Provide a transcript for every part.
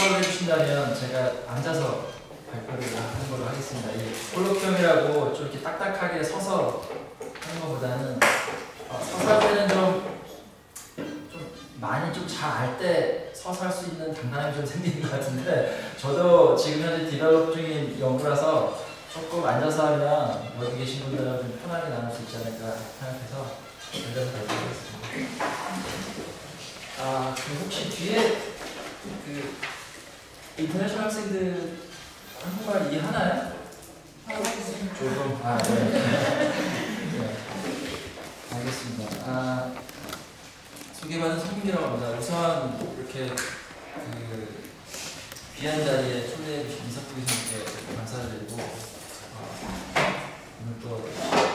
허락을 해주신다면 제가 앉아서 발표를 하는 걸로 하겠습니다. 이 콜로퀴움이라고 좀 이렇게 딱딱하게 서서 하는 것보다는 서서 할 때는 좀 많이 좀 잘 알 때 서서 할 수 있는 장단점이 좀 생기는 것 같은데, 저도 지금 현재 디벨롭 중인 연구라서 조금 앉아서 하면 여기 계신 분들은 좀 편하게 나눌 수 있지 않을까 생각해서 앉아서 발표하겠습니다. 그럼 혹시 뒤에 그 인터내셔널 학생들 한국말 이해하나요? 조금. 네. 네. 알겠습니다. 소개받은 성민이라고 합니다. 우선 이렇게 그 귀한 자리에 초대해 주신 이석구 교수님께 감사를 드리고, 오늘 또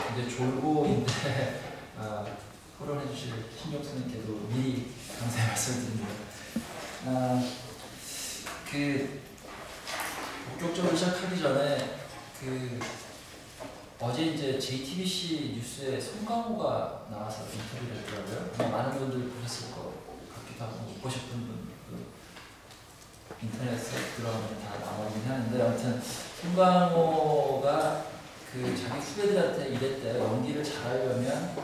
굉장히 졸고인데 토론해 주실 신용 선생님께도 미리 감사의 말씀드립니다. 본격적으로 시작하기 전에 어제 이제 JTBC 뉴스에 송강호가 나와서 인터뷰를 했더라고요. 많은 분들 보셨을 것 같기도 하고 못 보셨던 분도 인터넷에 들어가면 다 나오긴 하는데, 아무튼 송강호가 자기 후배들한테 이랬대. 연기를 잘하려면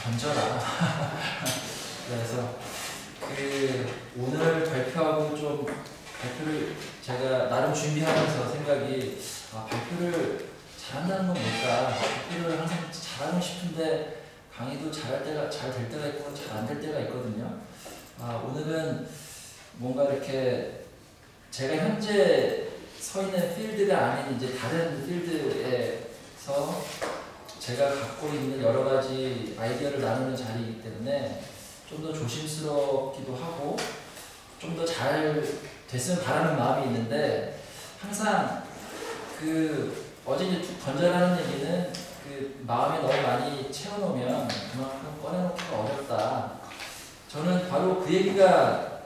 던져라. 그래서 오늘 발표하고 좀 발표를 제가 나름 준비하면서 생각이, 발표를 잘한다는 건 뭘까? 발표를 항상 잘하고 싶은데 강의도 잘 될 때가 있고 잘 안 될 때가 있거든요. 오늘은 뭔가 이렇게 제가 현재 서 있는 필드가 아닌 이제 다른 필드에서 제가 갖고 있는 여러 가지 아이디어를 나누는 자리이기 때문에 좀 더 조심스럽기도 하고 좀 더 잘 됐으면 바라는 마음이 있는데, 항상 어제 이제 툭 던져라는 얘기는 마음에 너무 많이 채워놓으면 그만큼 꺼내놓기가 어렵다. 저는 바로 그 얘기가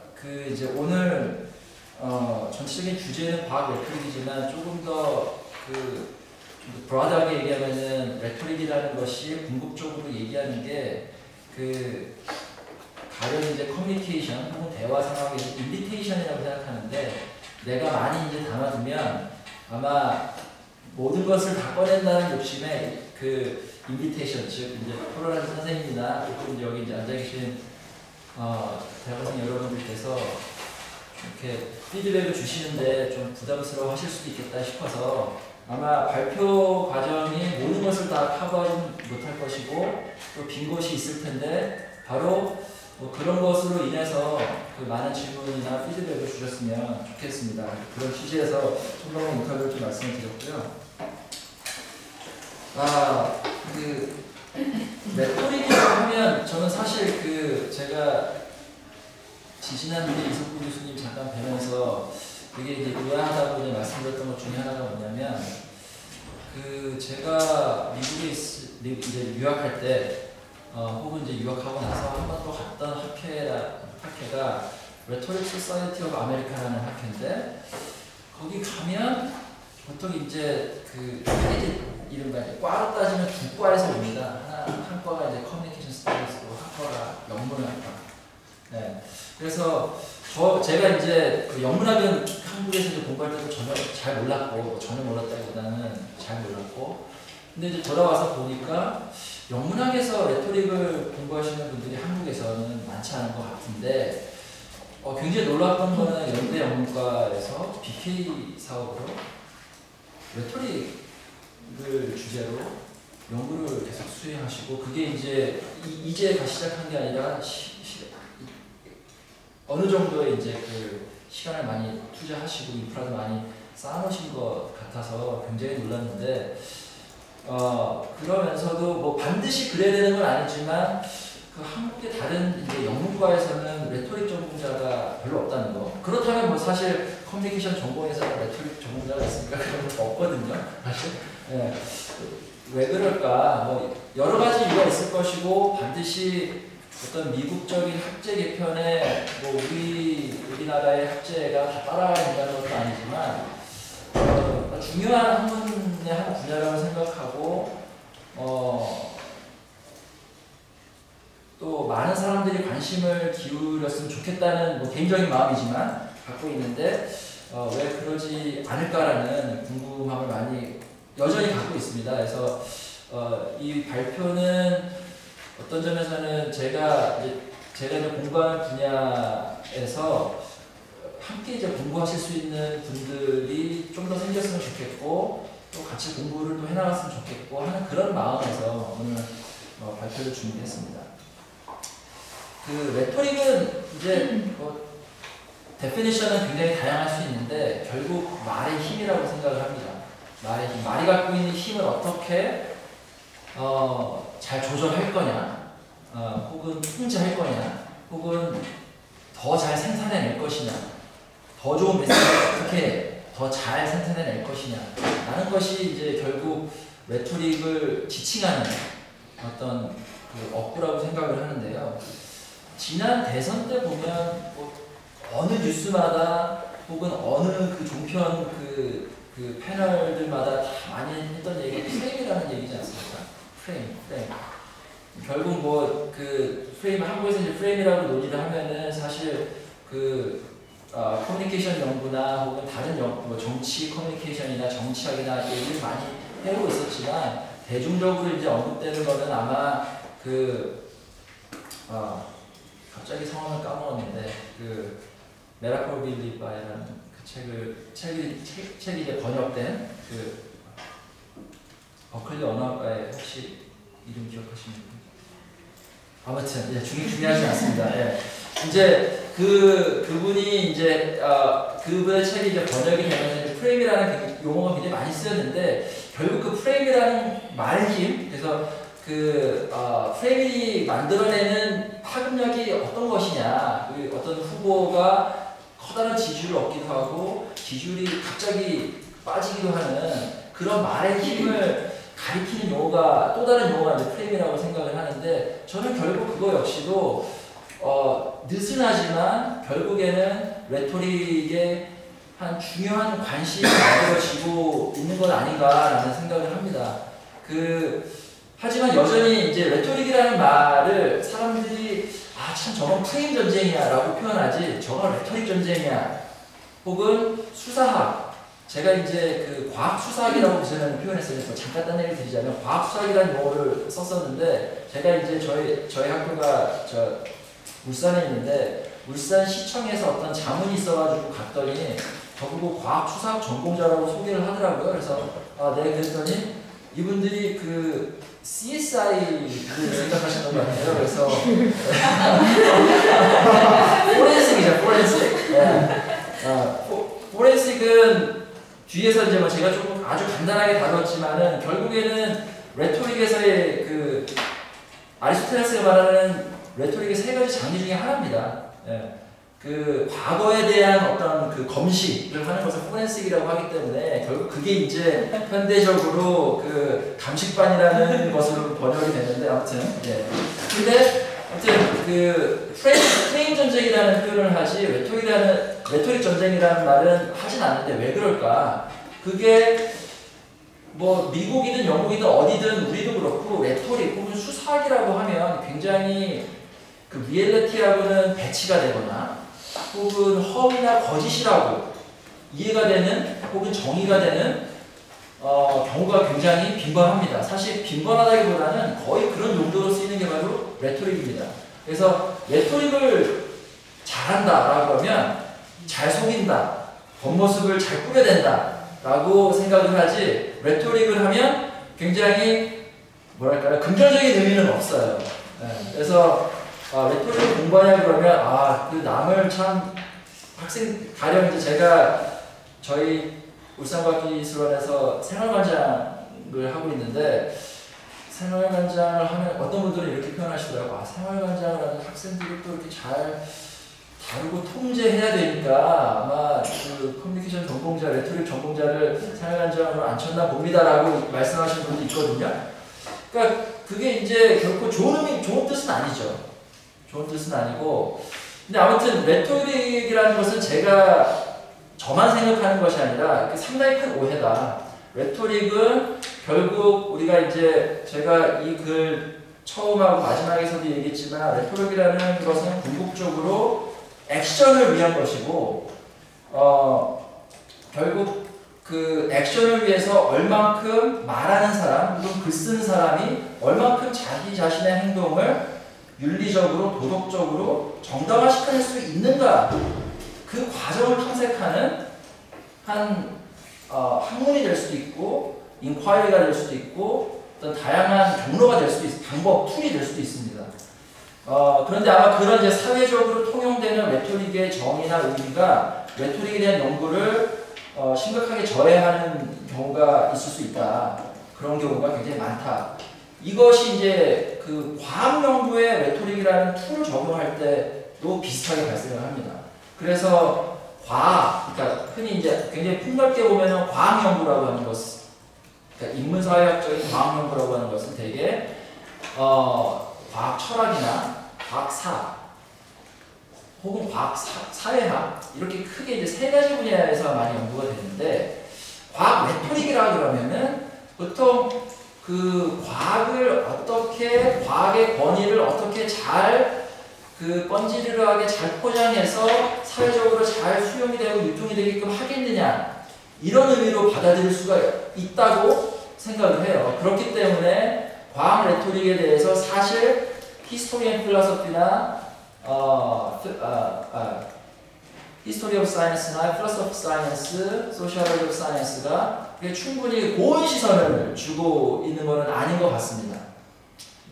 이제 오늘 전체적인 주제는 과학 레토릭이지만 조금 더 브라드하게 얘기하면은 레토릭이라는 것이 궁극적으로 얘기하는 게 가령 이제 커뮤니케이션 혹은 대화 상황에서 인비테이션이라고 생각하는데, 내가 많이 이제 담아두면 아마 모든 것을 다 꺼낸다는 욕심에 인비테이션, 즉 이제 토론하는 선생님이나 혹은 여기 이제 앉아 계신 대학생 여러분들께서 이렇게 피드백을 주시는데 좀 부담스러워 하실 수도 있겠다 싶어서, 아마 발표 과정이 모든 것을 다 커버하지 못할 것이고 또 빈 곳이 있을 텐데, 바로 그런 것으로 인해서 많은 질문이나 피드백을 주셨으면 좋겠습니다. 그런 취지에서 송강호 인터뷰를 좀 말씀을 드렸고요. 레토릭이라고 하면 저는 사실 제가 지난주에 이석구 교수님 잠깐 뵈면서 되게 이제 의아하다고 이제 말씀드렸던 것 중에 하나가 뭐냐면, 제가 미국에 이제 유학할 때 혹은 이제 유학하고 나서 한 번 또 갔던 학회가 Rhetoric Society of America라는 학회인데, 거기 가면 보통 이제 이른바 과로 따지면 두 과에서 옵니다. 한 과가 이제 커뮤니케이션 스타일리스트고 한 과가 영문학과. 네. 그래서 제가 이제 영문학은 한국에서 이제 공부할 때도 전혀 몰랐다기보다는 잘 몰랐고, 근데 이제 돌아와서 보니까 영문학에서 레토릭을 공부하시는 분들이 한국에서는 많지 않은 것 같은데, 굉장히 놀랐던 거는 연대 영문과에서 BK 사업으로 레토릭을 주제로 연구를 계속 수행하시고, 그게 이제가 시작한 게 아니라 어느 정도의 이제 시간을 많이 투자하시고 인프라도 많이 쌓아놓으신 것 같아서 굉장히 놀랐는데, 그러면서도 뭐 반드시 그래야 되는 건 아니지만 한국의 다른 이제 영문과에서는 레토릭 전공자가 별로 없다는 거. 그렇다면 뭐 사실 커뮤니케이션 전공에서 레토릭 전공자가 있으니까 그런 거 없거든요, 사실. 네. 왜 그럴까? 뭐 여러 가지 이유가 있을 것이고, 반드시 어떤 미국적인 학제 개편에 뭐 우리나라의 학제가 다 따라간다는 것도 아니지만, 중요한 학문의 한 분야라고 생각하고, 또 많은 사람들이 관심을 기울였으면 좋겠다는 뭐 개인적인 마음이지만, 갖고 있는데 왜 그러지 않을까라는 궁금함을 많이 여전히 갖고 있습니다. 그래서 이 발표는 어떤 점에서는 제가 이제 공부하는 분야에서 함께 이제 공부하실 수 있는 분들이 좀 더 생겼으면 좋겠고 또 같이 공부를 또 해나갔으면 좋겠고 하는 그런 마음에서 오늘 발표를 준비했습니다. 그 레토릭은 이제 데피니션은 굉장히 다양할 수 있는데 결국 말의 힘이라고 생각을 합니다. 말의 힘, 말이 갖고 있는 힘을 어떻게 잘 조절할 거냐, 혹은 통제할 거냐, 혹은 더 잘 생산해낼 것이냐, 더 좋은 메시지를 어떻게 더 잘 생산해낼 것이냐 라는 것이 이제 결국 레토릭을 지칭하는 어떤 그 업구라고 생각을 하는데요. 지난 대선 때 보면 어느 뉴스마다 혹은 어느 그 종편 그 패널들마다 다 많이 했던 얘기가 프레임이라는 얘기지 않습니까? 프레임. 결국 그 프레임, 한국에서 이제 프레임이라고 논의를 하면은 사실 커뮤니케이션 연구나 혹은 다른 연구, 정치 커뮤니케이션이나 정치학이나 얘기를 많이 해오고 있었지만 대중적으로 이제 언급되는 거는 아마 갑자기 성함을 까먹었는데 메라콜 빌리바이라는 그 책이 이제 번역된 버클리 언어학과의 혹시 이름 기억하시는 분? 아무튼 중요하지 않습니다. 예. 이제 그분이 이제 그분의 책이 이제 번역이 되면서 이제 프레임이라는 용어가 굉장히 많이 쓰였는데 결국 그 프레임이라는 말의 힘, 그래서 프레임이 만들어내는 파급력이 어떤 것이냐, 어떤 후보가 커다란 지지율을 얻기도 하고 지지율이 갑자기 빠지기도 하는 그런 말의 힘을 가리키는 용어가 또 다른 용어가 이제 프레임이라고 생각을 하는데 저는 결국 그거 역시도 느슨하지만 결국에는 레토릭의 한 중요한 관심이 만들어지고 있는 건 아닌가라는 생각을 합니다. 하지만 여전히 이제 레토릭이라는 말을 사람들이 참 저건 프레임 전쟁이야 라고 표현하지 저건 레토릭 전쟁이야 혹은 수사학, 제가 이제 과학 수사학이라고 저는 표현했어요. 잠깐 딴 얘기를 드리자면 과학 수사학이라는 용어를 썼었는데 제가 이제 저희 학교가 울산에 있는데 울산 시청에서 어떤 자문이 있어가지고 갔더니 저보고 과학 수사학 전공자라고 소개를 하더라고요. 그래서 네, 그랬더니 이분들이 CSI를 생각하시는 것 같아요. 그래서 포렌식이죠, 포렌식. 포렌식은 뒤에서 이제 제가 조금 아주 간단하게 다뤘지만은 결국에는 레토릭에서의 아리스토텔레스가 말하는 레토릭의 세 가지 장기 중에 하나입니다. 과거에 대한 어떤 검식을 하는 것을 포렌식이라고 하기 때문에 결국 그게 이제 현대적으로 감식반이라는 것으로 번역이 됐는데 아무튼 근데 아무튼 프레임 전쟁이라는 표현을 하지 레토릭 전쟁이라는 말은 하진 않는데 왜 그럴까? 그게 미국이든 영국이든 어디든 우리도 그렇고 레토릭 혹은 수사학이라고 하면 굉장히 리얼리티하고는 배치가 되거나 혹은 허위나 거짓이라고 이해가 되는 혹은 정의가 되는 경우가 굉장히 빈번합니다. 사실 빈번하다기보다는 거의 그런 용도로 쓰이는 게 바로 레토릭입니다. 그래서 레토릭을 잘한다라고 하면 잘 속인다, 겉모습을 잘 꾸며낸다 라고 생각을 하지 레토릭을 하면 굉장히 긍정적인 의미는 없어요. 그래서 레토릭을 공부하냐 그러면 남을 참 가령 이제 제가 저희 울산과학기술원에서 생활관장을 하고 있는데 생활관장을 하면 어떤 분들은 이렇게 표현하시더라고요. 생활관장을 하는 학생들을 또 이렇게 잘 다루고 통제해야 되니까 아마 커뮤니케이션 전공자, 레토릭 전공자를 생활관장으로 앉혔나 봅니다라고 말씀하시는 분도 있거든요. 그러니까 그게 이제 결코 좋은 뜻은 아니죠. 좋은 뜻은 아니고, 근데 아무튼 레토릭이라는 것은 저만 생각하는 것이 아니라 상당히 큰 오해다. 레토릭은 결국 우리가 이제 제가 이 글 처음하고 마지막에서도 얘기했지만 레토릭이라는 것은 궁극적으로 액션을 위한 것이고 결국 그 액션을 위해서 얼만큼 말하는 사람 혹은 글 쓰는 사람이 얼만큼 자기 자신의 행동을 윤리적으로 도덕적으로 정당화시킬 수 있는가, 그 과정을 탐색하는 한 학문이 될 수도 있고 인콰이리가 될 수도 있고 어떤 다양한 경로가 될 수도 있고 방법, 툴이 될 수도 있습니다. 그런데 아마 그런 이제 사회적으로 통용되는 레토릭의 정의나 의미가 레토릭에 대한 연구를 심각하게 저해하는 경우가 있을 수 있다. 그런 경우가 굉장히 많다. 이것이 이제 그 과학 연구에 레토릭이라는 툴을 적용할 때도 비슷하게 발생을 합니다. 그래서 과학, 그러니까 흔히 이제 굉장히 폭넓게 보면은 과학 연구라고 하는 것은, 그러니까 인문사회학적인 과학 연구라고 하는 것은 대개 과학 철학이나 과학사 혹은 과학 사회학 이렇게 크게 이제 세 가지 분야에서 많이 연구가 되는데, 과학 레토릭이라 그러면은 보통 그 과학을 어떻게, 과학의 권위를 어떻게 잘 그 번지르르하게 잘 포장해서 사회적으로 잘 수용이 되고 유통이 되게끔 하겠느냐, 이런 의미로 받아들일 수가 있다고 생각을 해요. 그렇기 때문에 과학 레토릭에 대해서 사실 히스토리언 필로소피나 히스토리 오브 사이언스나 필로소피 오브 사이언스, 소시올로지 오브 사이언스가 충분히 고운 시선을 주고 있는 것은 아닌 것 같습니다.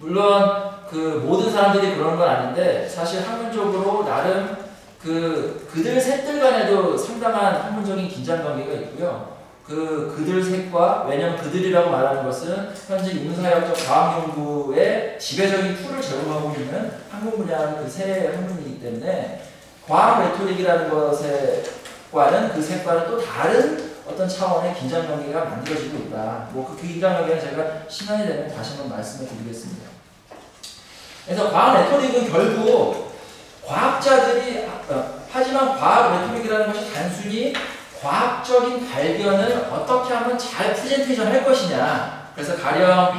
물론 그 모든 사람들이 그런 건 아닌데, 사실 학문적으로 나름 그들 셋들 간에도 상당한 학문적인 긴장관계가 있고요. 그들 셋과, 왜냐하면 그들이라고 말하는 것은 현재 인문사회학적 과학연구의 지배적인 툴을 제공하고 있는 학문 분야는 그 세 학문이기 때문에 과학 레토릭이라는 것과는 그 셋과는 또 다른 어떤 차원의 긴장관계가 만들어지고 있다. 그 긴장관계는 제가 시간이 되면 다시 한번 말씀을 드리겠습니다. 그래서 과학 레토릭은 결국 과학자들이, 하지만 과학 레토릭이라는 것이 단순히 과학적인 발견을 어떻게 하면 잘 프레젠테이션 할 것이냐, 그래서 가령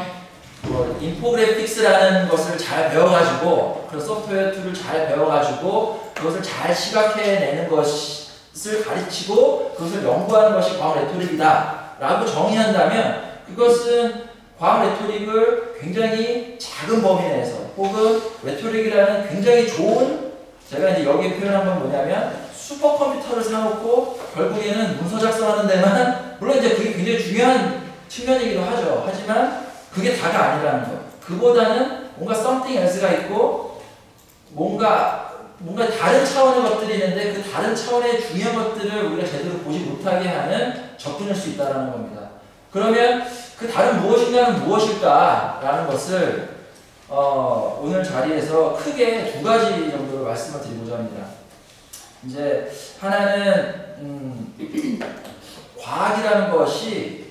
인포그래픽스라는 것을 잘 배워가지고, 그런 소프트웨어 툴을 잘 배워가지고 그것을 잘 시각해내는 것을 가르치고 그것을 연구하는 것이 과학 레토릭이다 라고 정의한다면, 그것은 과학 레토릭을 굉장히 작은 범위 내에서, 혹은 레토릭이라는 굉장히 좋은, 제가 이제 여기에 표현한 건 뭐냐면 슈퍼컴퓨터를 사놓고 결국에는 문서 작성하는 데만, 물론 이제 그게 굉장히 중요한 측면이기도 하죠. 하지만 그게 다가 아니라는 것. 그보다는 뭔가 something else가 있고 뭔가 다른 차원의 것들이 있는데, 그 다른 차원의 중요한 것들을 우리가 제대로 보지 못하게 하는 접근일 수 있다는 겁니다. 그러면 그 다른 무엇인가는 무엇일까라는 것을 오늘 자리에서 크게 두 가지 정도로 말씀을 드리고자 합니다. 이제 하나는 과학이라는 것이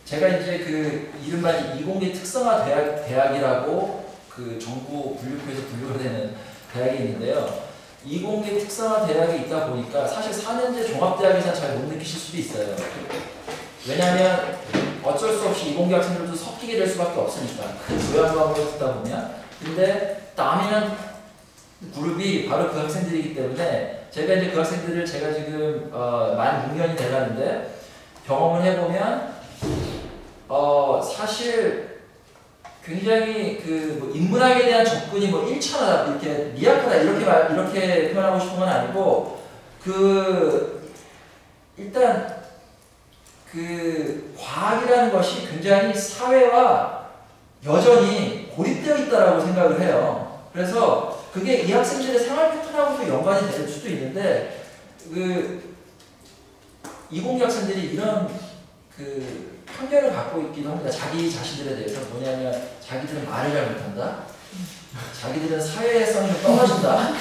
제가 이제 그 이른바 이공계 특성화 대학이라고 그 정부 분류표에서 분류가 되는 대학이 있는데요. 이공계 특성화 대학이 있다 보니까 사실 4년제 종합대학에서는 잘 못 느끼실 수도 있어요. 왜냐하면 어쩔 수 없이 이공계 학생들도 섞이게 될 수밖에 없으니까, 큰 교양과목을 듣다 보면. 근데 다미는 그룹이 바로 그 학생들이기 때문에, 제가 이제 그 학생들을 제가 지금 만 6년이 돼가는데 경험을 해보면 사실 굉장히 그 인문학에 대한 접근이 1차다, 이렇게 미약하다, 이렇게 표현하고 싶은 건 아니고, 일단 그 과학이라는 것이 굉장히 사회와 여전히 고립되어 있다라고 생각을 해요. 그래서 그게 이 학생들의 생활 패턴하고도 연관이 될 수도 있는데, 이공계 학생들이 이런 편견을 갖고 있기도 합니다. 자기 자신들에 대해서. 뭐냐면 자기들은 말을 잘 못한다, 자기들은 사회성이 떨어진다,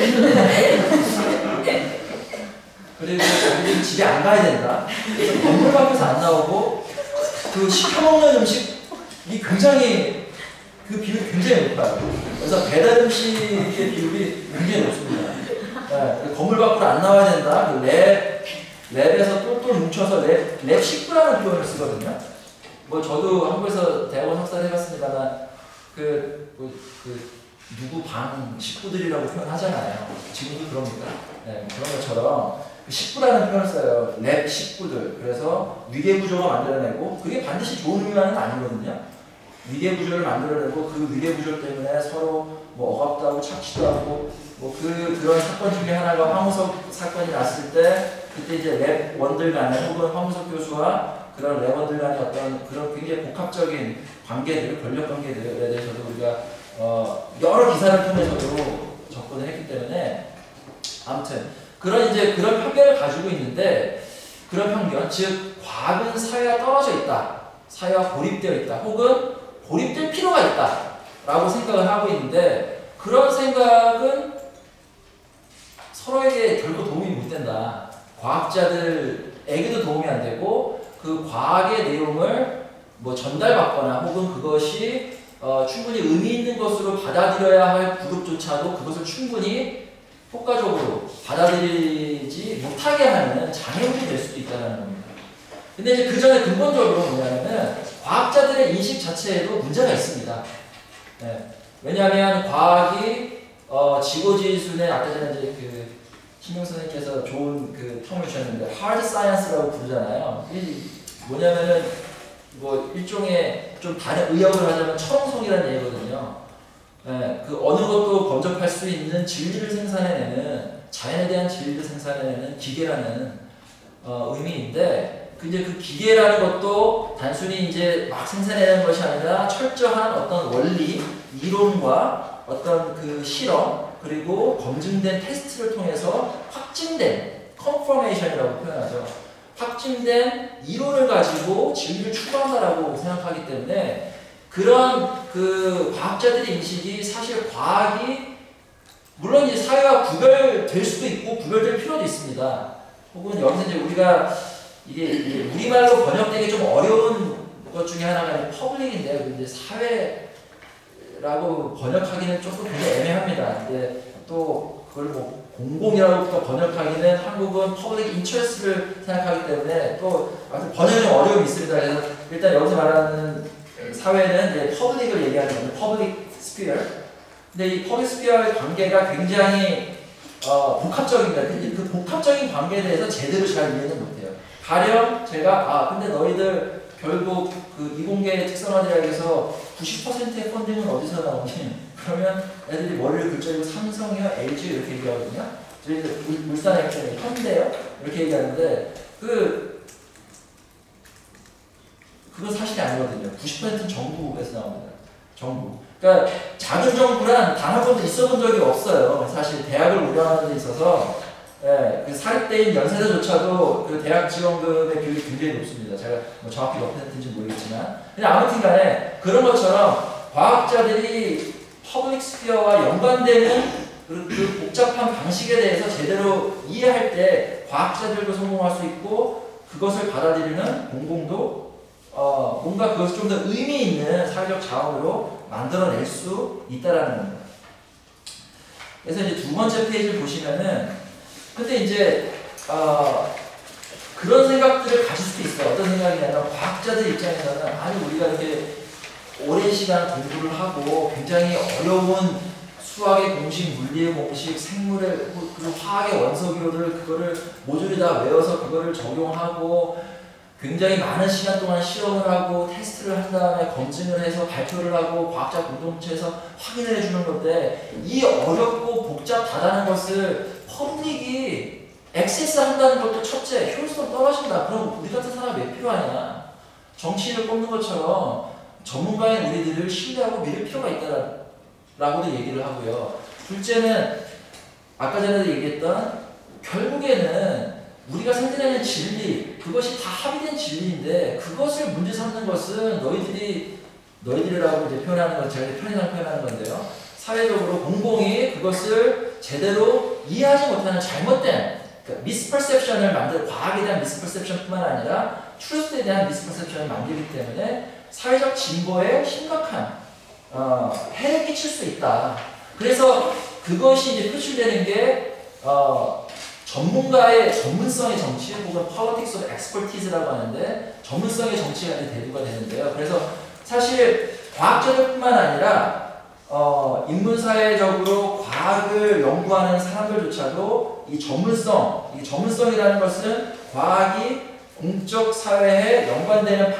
그리고 자기들은 집에 안 가야 된다, 그래서 건물 밖에서 안 나오고 그 시켜먹는 음식이 굉장히, 그 비율이 굉장히 높아요. 그래서 배달 음식의 비율이 굉장히 높습니다. 네, 건물 밖으로 안 나와야 된다, 랩에서 똘똘 뭉쳐서 랩 식구라는 표현을 쓰거든요. 저도 한국에서 대학원 석사를 해봤습니다만, 누구 방 식구들이라고 표현하잖아요. 지금도 그럽니까? 네, 그런 것처럼 식구라는 표현을 써요. 랩 식구들. 그래서 위계구조가 만들어내고 그게 반드시 좋은 의미만은 아니거든요. 위계구조를 만들어내고 그 위계구조 때문에 서로 뭐 억압도 하고 착취도 하고 뭐 그런 사건 중에 하나가 황우석 사건이 났을 때 그때 이제 랩원들 간에 혹은 황우석 교수와 그런 랩원들 간의 어떤 그런 굉장히 복합적인 관계들, 권력 관계들에 대해서도 우리가 여러 기사를 통해서도 접근을 했기 때문에 아무튼 그런 편견을 가지고 있는데 그런 편견, 즉 과학은 사회와 떨어져 있다, 사회와 고립되어 있다, 혹은 고립될 필요가 있다라고 생각을 하고 있는데 그런 생각은 서로에게 결코 도움이 못 된다. 과학자들에게도 도움이 안 되고 그 과학의 내용을 뭐 전달받거나 혹은 그것이 충분히 의미 있는 것으로 받아들여야 할 그룹조차도 그것을 충분히 효과적으로 받아들이지 못하게 하는 장애물이 될 수도 있다는 겁니다. 근데 이제 그 전에 근본적으로 뭐냐면은 과학자들의 인식 자체에도 문제가 있습니다. 네. 왜냐하면 과학이 지고지순의 아까 전에 이제 그 신용 선생님께서 좋은 그 텀을 주셨는데 hard science라고 부르잖아요. 이 뭐냐면은 뭐 일종의 좀 다른 의역을 하자면 철옹성이라는 얘기거든요. 네, 그 어느 것도 범접할 수 있는 진리를 생산해내는 자연에 대한 진리를 생산해내는 기계라는 의미인데 이제 그 기계라는 것도 단순히 이제 막 생산해내는 것이 아니라 철저한 어떤 원리, 이론과 어떤 그 실험 그리고 검증된 테스트를 통해서 확증된 confirmation이라고 표현하죠. 확증된 이론을 가지고 진리를 추구한다라고 생각하기 때문에 그런 그 과학자들의 인식이 사실 과학이 물론 이제 사회와 구별될 수도 있고 구별될 필요도 있습니다. 혹은 여기서 이제 우리가 이게 우리말로 번역되기 좀 어려운 것 중에 하나가 퍼블릭인데요. 근데 사회라고 번역하기는 조금 굉장히 애매합니다. 근데 또 그걸 뭐 공공이라고 또 번역하기는 한국은 퍼블릭 인터레스트를 생각하기 때문에 또 번역이 좀 어려움이 있습니다. 그래서 일단 여기서 말하는 사회는 이제 퍼블릭을 얘기하는 건데 퍼블릭 스피어. 근데 이 퍼블릭 스피어의 관계가 굉장히 복합적입니다. 근데 그 복합적인 관계에 대해서 제대로 잘 이해는 못해요. 가령 제가 근데 너희들 결국 그 이공계 특성화대학에서 90%의 펀딩은 어디서 나오니? 그러면 애들이 머리를 긁적이고 삼성이요, LG 이렇게 얘기하거든요. 저희들 울산에 현대요 이렇게 얘기하는데 그건 사실이 아니거든요. 90%는 정부에서 나옵니다. 정부. 그러니까 작은 정부란 단 한 번도 있어본 적이 없어요. 사실 대학을 운영하는 데 있어서 그 사립대인 연세대조차도 그 대학 지원금의 비율이 굉장히 높습니다. 제가 뭐 정확히 몇 퍼센트인지 모르겠지만. 근데 아무튼 간에 그런 것처럼 과학자들이 퍼블릭 스피어와 연관되는 그 복잡한 방식에 대해서 제대로 이해할 때 과학자들도 성공할 수 있고 그것을 받아들이는 공공도 뭔가 그것을 좀 더 의미 있는 사회적 자원으로 만들어낼 수 있다라는 겁니다. 그래서 이제 두 번째 페이지를 보시면은 근데 이제 그런 생각들을 가질 수도 있어요. 어떤 생각이냐면 과학자들 입장에서는 아니 우리가 이렇게 오랜 시간 공부를 하고 굉장히 어려운 수학의 공식, 물리의 공식, 생물의 그 화학의 원소 기호를 그거를 모조리 다 외워서 그거를 적용하고 굉장히 많은 시간 동안 실험을 하고 테스트를 한 다음에 검증을 해서 발표를 하고 과학자 공동체에서 확인을 해주는 건데 이 어렵고 복잡하다는 것을 퍼블릭이 액세스 한다는 것도 첫째 효율성 떨어진다. 그럼 우리 같은 사람이 왜 필요하냐. 정치인을 뽑는 것처럼 전문가인 우리들을 신뢰하고 믿을 필요가 있다라고도 얘기를 하고요. 둘째는 아까 전에도 얘기했던 결국에는 우리가 생각하는 진리 그것이 다 합의된 진리인데 그것을 문제 삼는 것은 너희들이라고 이제 표현하는 건 제가 편의상 표현하는 건데요. 사회적으로 공공이 그것을 제대로 이해하지 못하는 잘못된 그러니까 미스퍼셉션을 만들 과학에 대한 미스퍼셉션뿐만 아니라 트루스에 대한 미스퍼셉션을 만들기 때문에 사회적 진보에 심각한 해를 끼칠 수 있다. 그래서 그것이 이제 표출되는 게 전문가의 전문성의 정치 혹은 politics of expertise라고 하는데 전문성의 정치가 이제 대두가 되는데요. 그래서 사실 과학자들뿐만 아니라 인문사회적으로 과학을 연구하는 사람들조차도 이 전문성이라는 것은 과학이 공적 사회에 연관되는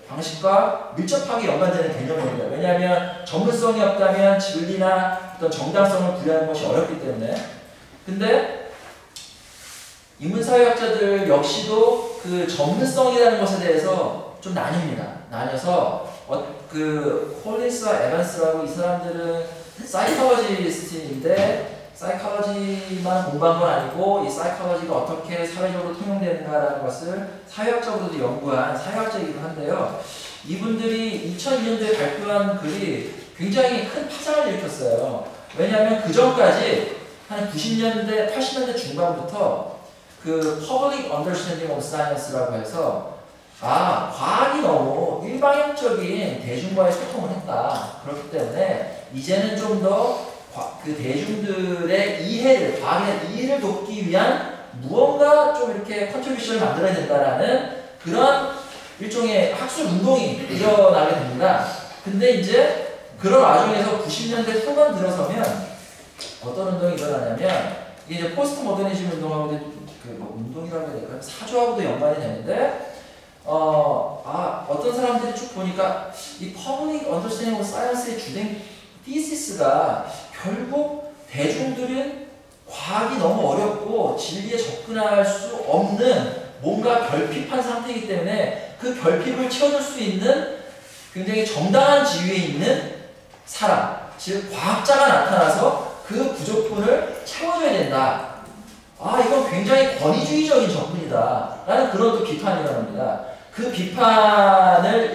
방식과 밀접하게 연관되는 개념입니다. 왜냐하면 전문성이 없다면 진리나 어떤 정당성을 부여하는 것이 어렵기 때문에. 근데 인문사회학자들 역시도 그 전문성이라는 것에 대해서 좀 나뉩니다. 그 콜린스와 에반스라고 이 사람들은 사이콜로지스트인데 사이콜로지만 공부한 건 아니고 이 사이콜로지가 어떻게 사회적으로 통용되는가라는 것을 사회학적으로도 연구한 사회학자이기도 한데요. 이분들이 2002년도에 발표한 글이 굉장히 큰 파장을 일으켰어요. 왜냐하면 그 전까지 한 90년대, 80년대 중반부터 그 Public Understanding of Science라고 해서 과학이 너무 일방향적인 대중과의 소통을 했다. 그렇기 때문에 이제는 좀 더 그 대중들의 과학의 이해를 돕기 위한 무언가 좀 이렇게 컨트리뷰션을 만들어야 된다라는 그런 일종의 학술 운동이 일어나게 됩니다. 근데 이제 그런 와중에서 90년대 후반 들어서면 어떤 운동이 일어나냐면 이게 이제 포스트 모더니즘 운동하고도 운동이라고 해야 될까요? 사조하고도 연관이 되는데 어떤 사람들이 쭉 보니까 이 Public Understanding of Science의 주된 thesis,가 결국 대중들은 과학이 너무 어렵고 진리에 접근할 수 없는 뭔가 결핍한 상태이기 때문에 그 결핍을 채워줄 수 있는 굉장히 정당한 지위에 있는 사람, 즉 과학자가 나타나서 그 부족분을 채워줘야 된다. 이건 굉장히 권위주의적인 접근이다 라는 그런 또 비판이 일어납니다. 그 비판을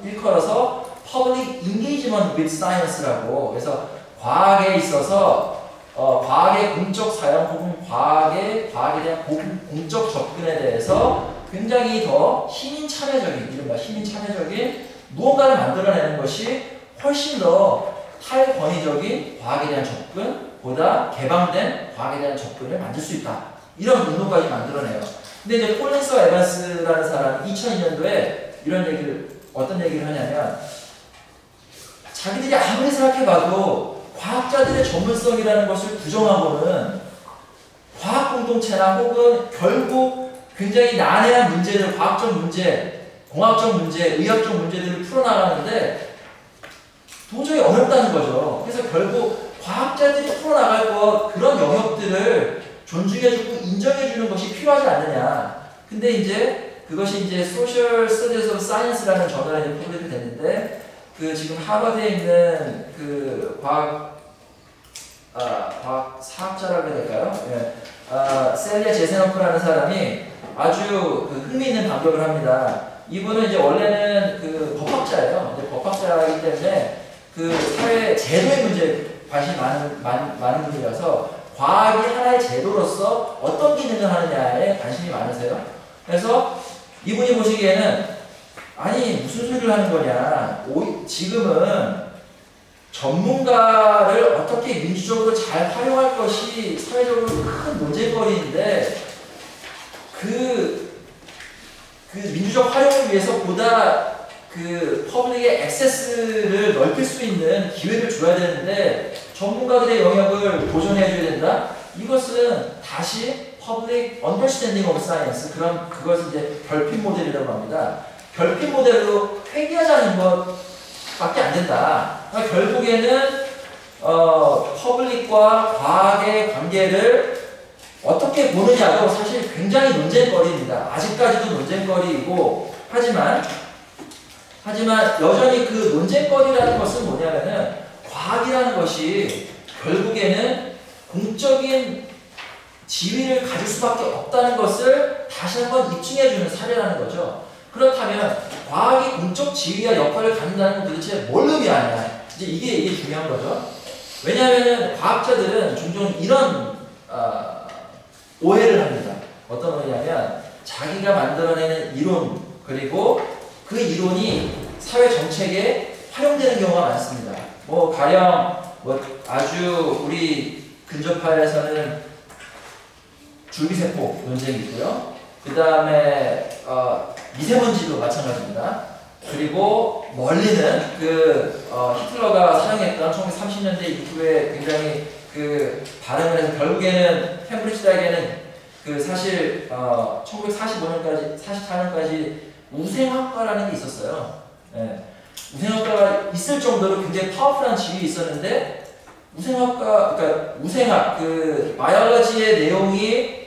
일컬어서 Public Engagement with Science라고, 그래서 과학에 있어서 과학의 공적 사용 혹은 과학에 대한 공적 접근에 대해서 굉장히 더 이른바 시민 참여적인 무언가를 만들어내는 것이 훨씬 더 탈권위적인 과학에 대한 접근보다 개방된 과학에 대한 접근을 만들 수 있다. 이런 운동까지 만들어내요. 근데 이제 콜린스와 에반스라는 사람이 2002년도에 어떤 얘기를 하냐면, 자기들이 아무리 생각해봐도 과학자들의 전문성이라는 것을 부정하고는 과학 공동체나 혹은 결국 굉장히 난해한 문제들, 과학적 문제, 공학적 문제, 의학적 문제들을 풀어나가는데 도저히 어렵다는 거죠. 그래서 결국 과학자들이 풀어나갈 그런 영역들을 존중해주고 인정해주는 것이 필요하지 않느냐. 근데 이제 그것이 이제 Social Studies of Science라는 저널에 이제 퍼블릭이 됐는데, 지금 하버드에 있는 과학 사학자라고 해야 될까요? 예. 셀리아 제세노프라는 사람이 아주 흥미있는 반격을 합니다. 이분은 이제 원래는 법학자예요. 이제 법학자이기 때문에 사회 제도의 문제에 관심이 많은 분이라서 과학이 하나의 제도로서 어떤 기능을 하느냐에 관심이 많으세요. 그래서 이분이 보시기에는 무슨 소리를 하는 거냐. 지금은 전문가를 어떻게 민주적으로 잘 활용할 것이 사회적으로 큰 논쟁거리인데 그 민주적 활용을 위해서 보다 퍼블릭의 액세스를 넓힐 수 있는 기회를 줘야 되는데 전문가들의 영역을 보존해줘야 된다? 이것은 다시 Public Understanding of Science, 그것을 이제 결핍 모델이라고 합니다. 결핍 모델로 회귀하자는 것밖에 안 된다. 그러니까 결국에는 퍼블릭과 과학의 관계를 어떻게 보느냐도 사실 굉장히 논쟁거리입니다. 아직까지도 논쟁거리이고, 하지만 여전히 그 논쟁거리라는 것은 뭐냐면은 과학이라는 것이 결국에는 공적인 지위를 가질 수밖에 없다는 것을 다시 한번 입증해주는 사례라는 거죠. 그렇다면 과학이 공적 지위와 역할을 갖는다는 건 도대체 뭘 의미하냐? 이제 이게 중요한 거죠. 왜냐하면 과학자들은 종종 이런 오해를 합니다. 어떤 오해냐면 자기가 만들어내는 이론, 그리고 그 이론이 사회 정책에 활용되는 경우가 많습니다. 가령 아주 우리 근접파에서는 줄기세포 논쟁이 있고요. 그 다음에 미세먼지도 마찬가지입니다. 그리고 멀리는 히틀러가 사용했던 1930년대 이후에 굉장히 발음을 해서 결국에는 캠브리지 대학에는 사실 1945년까지 44년까지 우생학과라는 게 있었어요. 예. 우생학과가 있을 정도로 굉장히 파워풀한 지위가 있었는데 그러니까 우생학 바이올로지의 내용이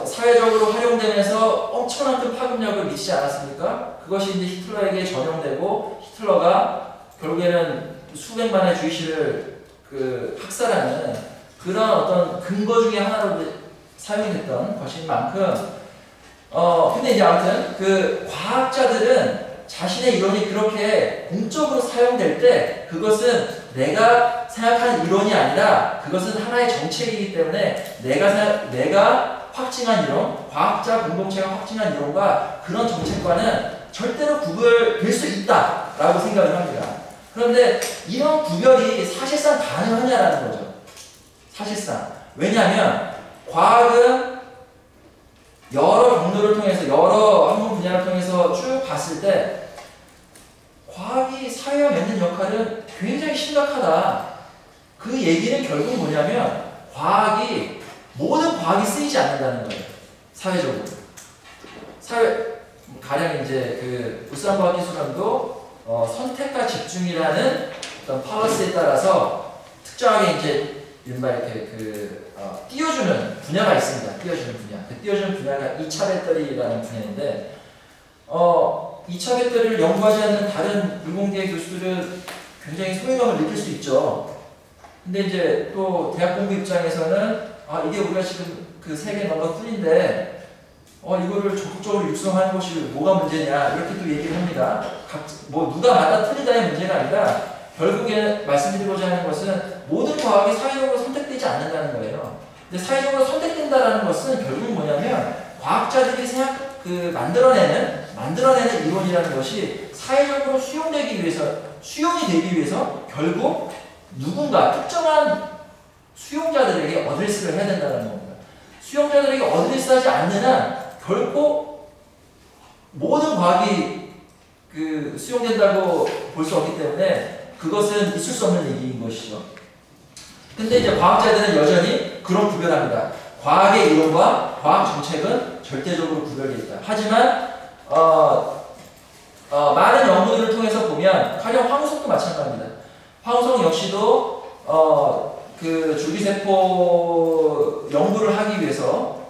사회적으로 활용되면서 엄청난 큰 파급력을 미치지 않았습니까? 그것이 이제 히틀러에게 전용되고 히틀러가 결국에는 수백만의 주의시를 학살하는 그런 어떤 근거 중에 하나로 사용이 됐던 것인 만큼 근데 이제 아무튼 과학자들은 자신의 이론이 그렇게 공적으로 사용될 때 그것은 내가 생각하는 이론이 아니라 그것은 하나의 정책이기 때문에 내가 확증한 이론, 과학자 공동체가 확증한 이론과 그런 정책과는 절대로 구별될 수 있다라고 생각을 합니다. 그런데 이런 구별이 사실상 가능하냐라는 거죠. 사실상. 왜냐하면 과학은 여러 경로를 통해서 여러 학문 분야를 통해서 쭉 봤을 때 과학이 사회와 맺는 역할은 굉장히 심각하다. 그 얘기는 결국 뭐냐면 모든 과학이 쓰이지 않는다는 거예요. 사회적으로. 가령 이제 울산 과학기술원도 선택과 집중이라는 어떤 파워스에 따라서 특정하게 이제 이른바 이렇게 띄워주는 분야가 있습니다. 띄워주는 분야. 띄워주는 분야가 2차 배터리라는 분야인데 2차 배터리를 연구하지 않는 다른 물공계 교수들은 굉장히 소외감을 느낄 수 있죠. 근데 이제 또 대학 공부 입장에서는 이게 우리가 지금 세계 넘버 3인데 이거를 적극적으로 육성하는 것이 뭐가 문제냐 이렇게 또 얘기를 합니다. 누가 맞다 틀리다의 문제가 아니라 결국에 말씀드리고자 하는 것은 모든 과학이 사회적으로 선택되지 않는다는 거예요. 근데 사회적으로 선택된다는 것은 결국 뭐냐면 과학자들이 만들어내는 이론이라는 것이 사회적으로 수용이 되기 위해서 결국 누군가 특정한 수용자들에게 어드레스를 해야 된다는 겁니다. 수용자들에게 어드레스하지 않는 한 결코 모든 과학이 수용된다고 볼 수 없기 때문에 그것은 있을 수 없는 얘기인 것이죠. 근데 이제 과학자들은 여전히 그런 구별합니다. 과학의 이론과 과학 정책은 절대적으로 구별되어 있다. 하지만 많은 연구들을 통해서 보면 가령 황우석도 마찬가지입니다. 황우석 역시도 줄기세포 연구를 하기 위해서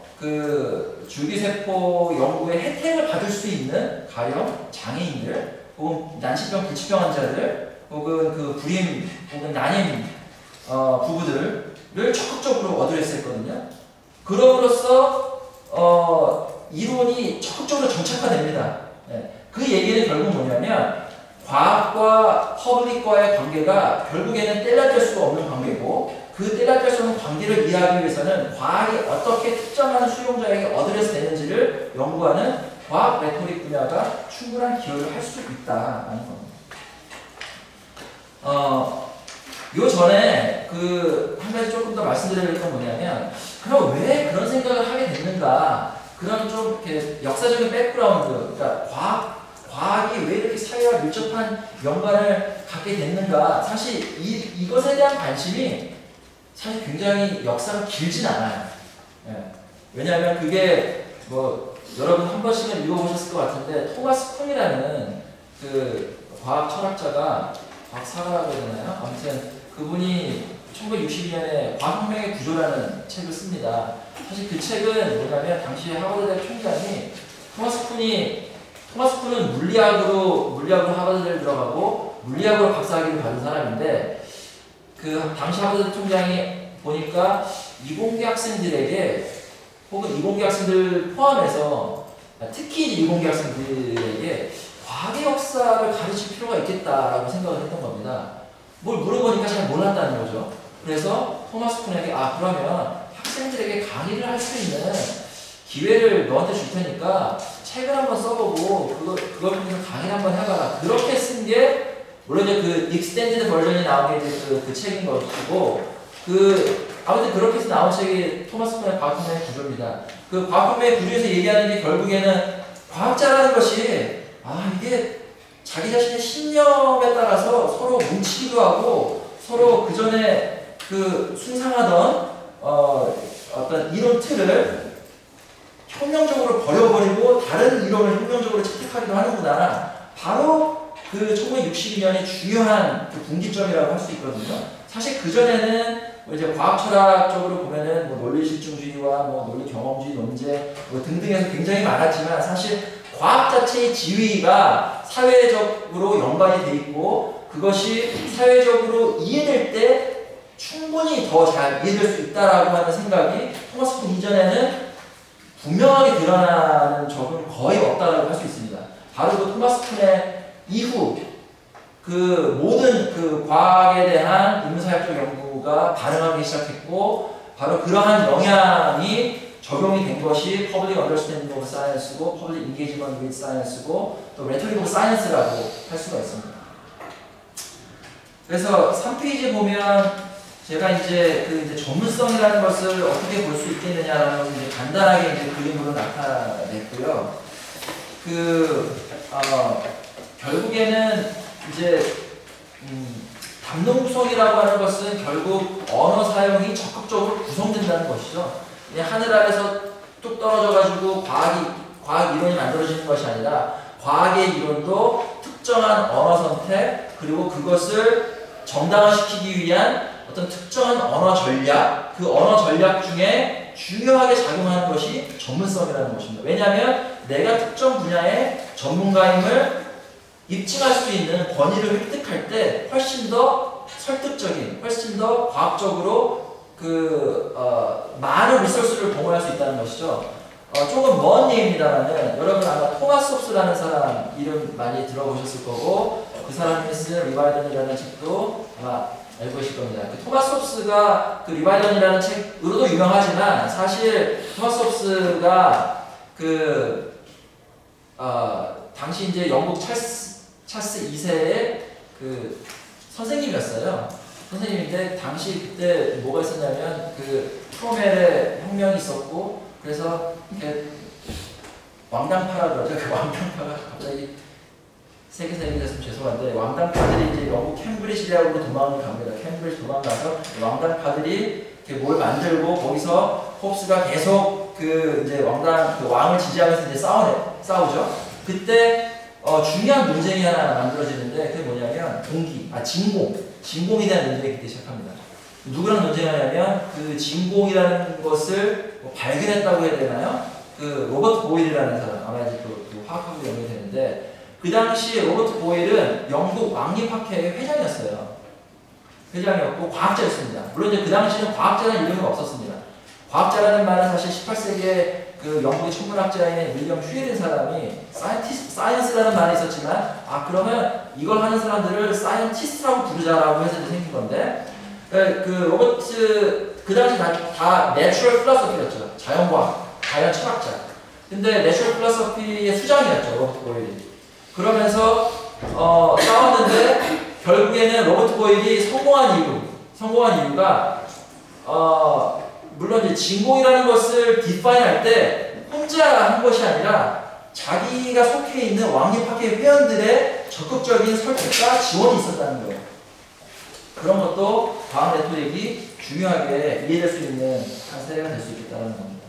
줄기세포 연구의 혜택을 받을 수 있는 가령 장애인들 혹은 난치병, 불치병 환자들 혹은 불임 혹은 난임 부부들을 적극적으로 어드레스했거든요. 그럼으로써 이론이 적극적으로 정착화됩니다. 그 얘기는 결국 뭐냐면 과학과 퍼블릭과의 관계가 결국에는 뗄래뗄 수가 없는 관계고 그 뗄래뗄 수 없는 관계를 이해하기 위해서는 과학이 어떻게 특정한 수용자에게 어드레스 되는지를 연구하는 과학 레토릭 분야가 충분한 기여를 할 수 있다는 겁니다. 요 전에 한 가지 조금 더 말씀드릴 건 뭐냐면 그럼 왜 그런 생각을 하게 됐는가 그런 좀 이렇게 역사적인 백그라운드 그러니까 과학이 왜 이렇게 사회와 밀접한 연관을 갖게 됐는가 사실 이것에 대한 관심이 사실 굉장히 역사가 길진 않아요. 왜냐하면 그게 여러분 한 번씩은 읽어보셨을 것 같은데 토마스 콩이라는 과학 철학자가 과학사가라고 해야 되나요? 아무튼 그분이 1962년에 과학혁명의 구조라는 책을 씁니다. 사실 그 책은 뭐냐면 당시 하버드대 총장이 토마스 쿤은 물리학으로 하버드대를 들어가고 물리학으로 박사학위를 받은 사람인데 당시 하버드 총장이 보니까 이공계 학생들에게 혹은 이공계 학생들 포함해서 특히 이공계 학생들에게 과학의 역사를 가르칠 필요가 있겠다라고 생각을 했던 겁니다. 뭘 물어보니까 잘 몰랐다는 거죠. 그래서 토마스 쿤에게 그러면 학생들에게 강의를 할 수 있는 기회를 너한테 줄 테니까 책을 한번 써보고 그걸 통해서 강의를 한번 해봐라. 그렇게 쓴 게 물론 이제 익스텐디드 버전이 나온 게 이제 그 책인 것이고 아무튼 그렇게 해서 나온 책이 토마스 쿤의 과학혁명의 구조입니다. 과학혁명의 구조에서 얘기하는 게 결국에는 과학자라는 것이 이게 자기 자신의 신념에 따라서 서로 뭉치기도 하고 서로 그 전에 그 숭상하던 어떤 이론 틀을 혁명적으로 버려버리고 다른 이론을 혁명적으로 채택하기도 하는구나. 바로 그 1962년이 중요한 그 분기점이라고 할 수 있거든요. 사실 그 전에는 뭐 이제 과학 철학적으로 보면은 뭐 논리 실증주의와 뭐 논리 경험주의 논제 뭐 등등해서 굉장히 많았지만 사실 과학 자체의 지위가 사회적으로 연관이 돼 있고 그것이 사회적으로 이해될 때 충분히 더 잘 이해될 수 있다라고 하는 생각이 토마스 쿤 이전에는 분명하게 드러나는 적은 거의 없다라고 할 수 있습니다. 바로 그 토마스 쿤의 이후 그 모든 그 과학에 대한 인문사회적 연구가 반응하기 시작했고 바로 그러한 영향이 적용이 된 것이 Public Understanding of Science고 Public Engagement with Science고 또 Rhetoric of Science라고 할 수가 있습니다. 그래서 3페이지 보면 제가 이제 그 이제 전문성이라는 것을 어떻게 볼 수 있겠느냐라는 것을 이제 간단하게 이제 그림으로 나타냈고요. 결국에는 이제 담론 구성이라고 하는 것은 결국 언어 사용이 적극적으로 구성된다는 것이죠. 그냥 하늘 아래서 뚝 떨어져가지고 과학 이론이 만들어지는 것이 아니라 과학의 이론도 특정한 언어 선택 그리고 그것을 정당화시키기 위한 어떤 특정한 언어 전략, 그 언어 전략 중에 중요하게 작용하는 것이 전문성이라는 것입니다. 왜냐하면 내가 특정 분야의 전문가임을 입증할 수 있는 권위를 획득할 때 훨씬 더 설득적인, 훨씬 더 과학적으로 많은 리소스를 동원할 수 있다는 것이죠. 조금 먼 얘기입니다만은 여러분 아마 토마스 홉스라는 사람 이름 많이 들어보셨을 거고 그 사람이 쓴 리바이던이라는 책도 아마 알고 계실 겁니다. 그 토마스 홉스가 그 리바이던이라는 책으로도 유명하지만 사실 토마스 홉스가 당시 이제 영국 찰스 2세의 그 선생님이었어요. 선생님인데 당시 그때 뭐가 있었냐면 그 프로멜의 혁명이 있었고 그래서 이렇게 왕당파라 그러죠. 그 왕당파가 갑자기 세계사 얘기 됐으면 죄송한데 왕당파들이 이제 영국 캠브리지 대학으로 도망을 갑니다. 캠브리지 도망가서 왕당파들이 이렇게 뭘 만들고 거기서 홉스가 계속 그 이제 왕을 지지하면서 이제 싸우죠. 그때 중요한 논쟁이 하나 만들어지는데 그게 뭐냐면 진공에 대한 논쟁이 그때 시작합니다. 누구랑 논쟁하냐면 그 진공이라는 것을 발견했다고 해야 되나요? 그 로버트 보일이라는 사람 아마 이제 그 화학하고 연결이 되는데 그 당시 로버트 보일은 영국 왕립학회의 회장이었고 과학자였습니다. 물론 이제 그 당시는 과학자라는 이름은 없었습니다. 과학자라는 말은 사실 18세기에 그 영국의 천문학자인 윌리엄 휴일인 사람이 사이언스라는 말이 있었지만 그러면 이걸 하는 사람들을 사이언티스트라고 부르자라고 해서 생긴 건데 그 로버트 그 당시 다 내추럴 필로소피였죠. 자연과학, 자연 철학자. 근데 내추럴 필로소피의 수장이었죠. 로버트 보일이. 그러면서 싸웠는데 결국에는 로버트 보일이 성공한 이유가 물론 이제 진공이라는 것을 디파인할 때 혼자 한 것이 아니라 자기가 속해 있는 왕립학회 회원들의 적극적인 설득과 지원이 있었다는 거예요. 그런 것도 과학 레토릭이 중요하게 이해될 수 있는 한 사례가 될 수 있겠다는 겁니다.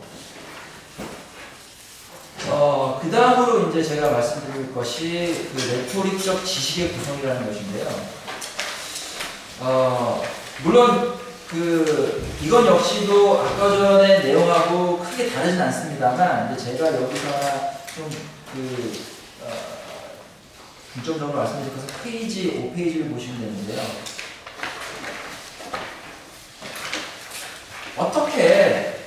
그 다음으로 이제 제가 말씀드릴 것이 그 레토릭적 지식의 구성이라는 것인데요. 물론 이건 역시도 아까 전에 내용하고 크게 다르진 않습니다만, 근데 제가 여기서 좀 중점적으로 말씀드릴 것은 페이지 5페이지를 보시면 되는데요. 어떻게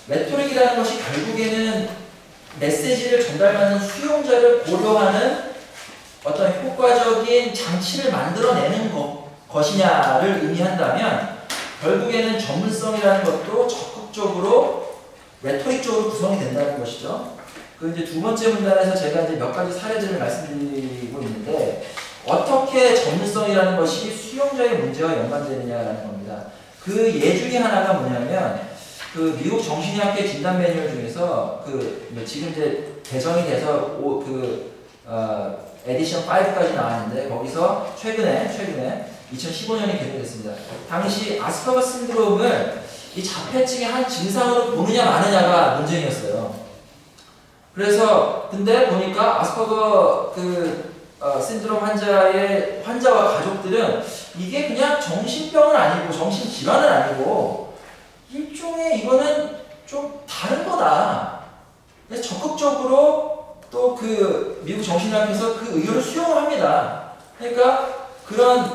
레토릭이라는 것이 결국에는 메시지를 전달하는 수용자를 고려하는 어떤 효과적인 장치를 만들어내는 것이냐를 의미한다면 결국에는 전문성이라는 것도 적극적으로 레토릭적으로 구성이 된다는 것이죠. 그 이제 두 번째 문단에서 제가 이제 몇 가지 사례들을 말씀드리고 있는데 어떻게 전문성이라는 것이 수용자의 문제와 연관되느냐라는 겁니다. 그 예 중에 하나가 뭐냐면 그 미국 정신의학회 진단 매뉴얼 중에서 지금 이제 개정이 돼서 에디션 5까지 나왔는데 거기서 최근에 2015년에 개정됐습니다. 당시 아스퍼거 신드롬을 이 자폐증의 한 증상으로 보느냐 마느냐가 논쟁이었어요. 그래서 근데 보니까 아스퍼거 신드롬 환자와 가족들은 이게 그냥 정신병은 아니고 정신질환은 아니고 일종의 이거는 좀 다른 거다. 그래서 적극적으로 또 미국 정신의학에서 그 의견을 수용을 합니다. 그러니까 그런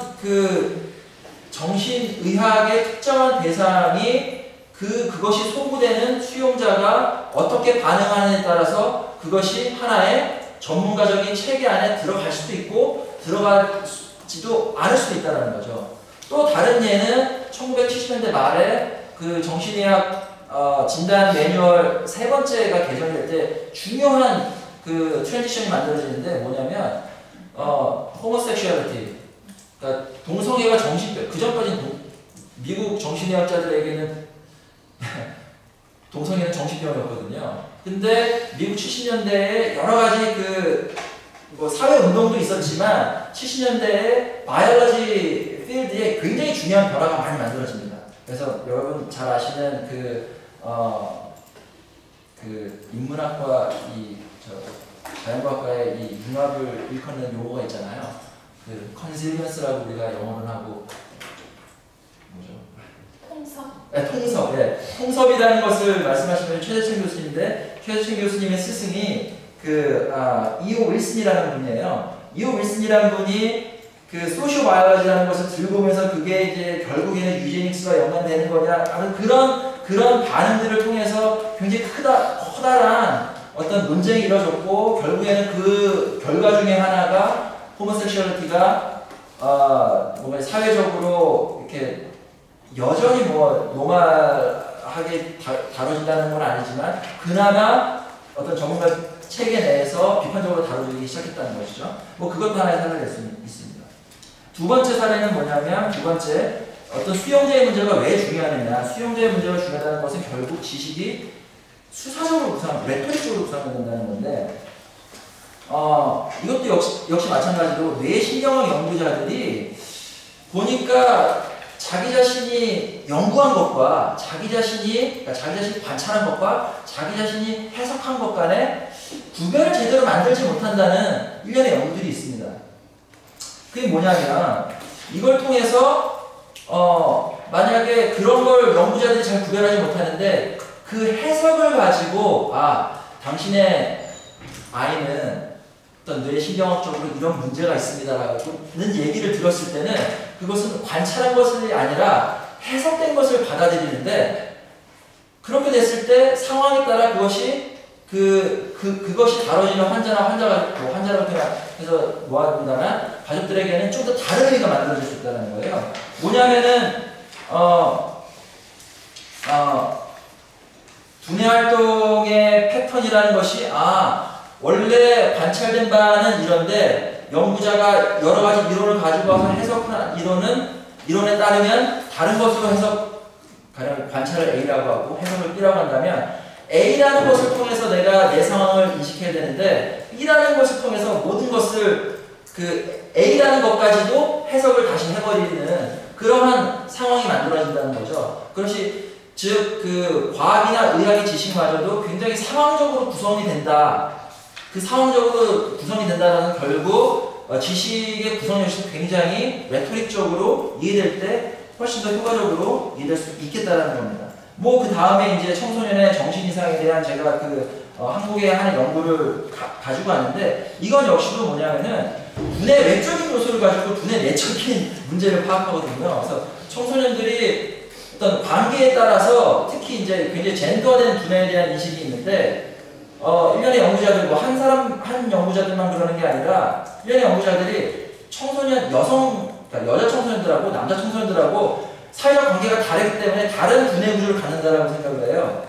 정신의학의 특정한 대상이 그것이 소구되는 수용자가 어떻게 반응하느냐에 따라서 그것이 하나의 전문가적인 체계 안에 들어갈 수도 있고 들어가지도 않을 수도 있다는 거죠. 또 다른 예는 1970년대 말에 정신의학 진단 매뉴얼 세 번째가 개정될 때 중요한 트랜지션이 만들어지는데 뭐냐면 호모섹슈얼리티, 그러니까 동성애가 정신병. 그 전까지는 미국 정신의학자들에게는 동성애는 정신병이었거든요. 근데 미국 70년대에 여러 가지 사회 운동도 있었지만 70년대에 바이올로지 필드에 굉장히 중요한 변화가 많이 만들어집니다. 그래서 여러분 잘 아시는 인문학과 자연과학과의 이 융합을 일컫는 용어가 있잖아요. 컨실리언스라고 우리가 영어는 하고 통섭. 네, 통섭. 네. 통섭이라는 것을 말씀하시는 최재천 교수님인데 최재천 교수님의 스승이 이오 윌슨이라는 분이에요. 이오 윌슨이라는 분이 소시오바이올로지라는 것을 들고 오면서 그게 이제 결국에는 유제닉스와 연관되는 거냐 하는 그런 반응들을 통해서 굉장히 커다란 어떤 논쟁이 이루어졌고 결국에는 그 결과 중에 하나가 호모섹슈얼리티가 뭔가 사회적으로 이렇게 여전히 노멀하게 다뤄진다는 건 아니지만 그나마 어떤 전문가 체계 내에서 비판적으로 다뤄지기 시작했다는 것이죠. 그것도 하나의 사례가 될 수 있습니다. 두 번째 사례는 뭐냐면 어떤 수용자의 문제가 왜 중요하느냐. 수용자의 문제가 중요하다는 것은 결국 지식이 수사적으로 레토릭적으로 구성된다는 건데 이것도 역시 마찬가지로 뇌신경학 연구자들이 보니까 자기 자신이 연구한 것과 자기 자신이 관찰한 것과 자기 자신이 해석한 것 간에 구별을 제대로 만들지 못한다는 일련의 연구들이 있습니다. 그게 뭐냐면 이걸 통해서 만약에 그런 걸 연구자들이 잘 구별하지 못하는데 그 해석을 가지고 당신의 아이는 어떤 뇌신경학적으로 이런 문제가 있습니다라는 얘기를 들었을 때는 그것은 관찰한 것이 아니라 해석된 것을 받아들이는데 그렇게 됐을 때 상황에 따라 그것이 그것이 다뤄지는 환자를 해서 모아둔다면 가족들에게는 좀 더 다른 의미가 만들어질 수 있다는 거예요. 뭐냐면은 두뇌 활동의 패턴이라는 것이 원래 관찰된 바는 이런데 연구자가 여러 가지 이론을 가지고 와서 해석한 이론에 따르면 다른 것으로 가령 관찰을 A라고 하고 해석을 B라고 한다면 A라는 것을 통해서 내가 내 상황을 인식해야 되는데 B라는 것을 통해서 모든 것을 A라는 것까지도 해석을 다시 해버리는 그러한 상황이 만들어진다는 거죠. 그것이 즉 과학이나 의학의 지식마저도 굉장히 상황적으로 구성이 된다. 그 상황적으로 구성이 된다는 결국 지식의 구성 역시 굉장히 레토릭적으로 이해될 때 훨씬 더 효과적으로 이해될 수 있겠다는 겁니다. 그 다음에 이제 청소년의 정신 이상에 대한 제가 한국의 한 연구를 가지고 왔는데 이건 역시도 뭐냐면은 두뇌 외적인 요소를 가지고 두뇌 내적인 문제를 파악하거든요. 그래서 청소년들이 어떤 관계에 따라서 특히 이제 굉장히 젠더된 두뇌에 대한 인식이 있는데 일련의 연구자들 한 연구자들만 그러는 게 아니라 일련의 연구자들이 그러니까 여자 청소년들하고 남자 청소년들하고 사회적 관계가 다르기 때문에 다른 두뇌 구조를 갖는다라고 생각을 해요.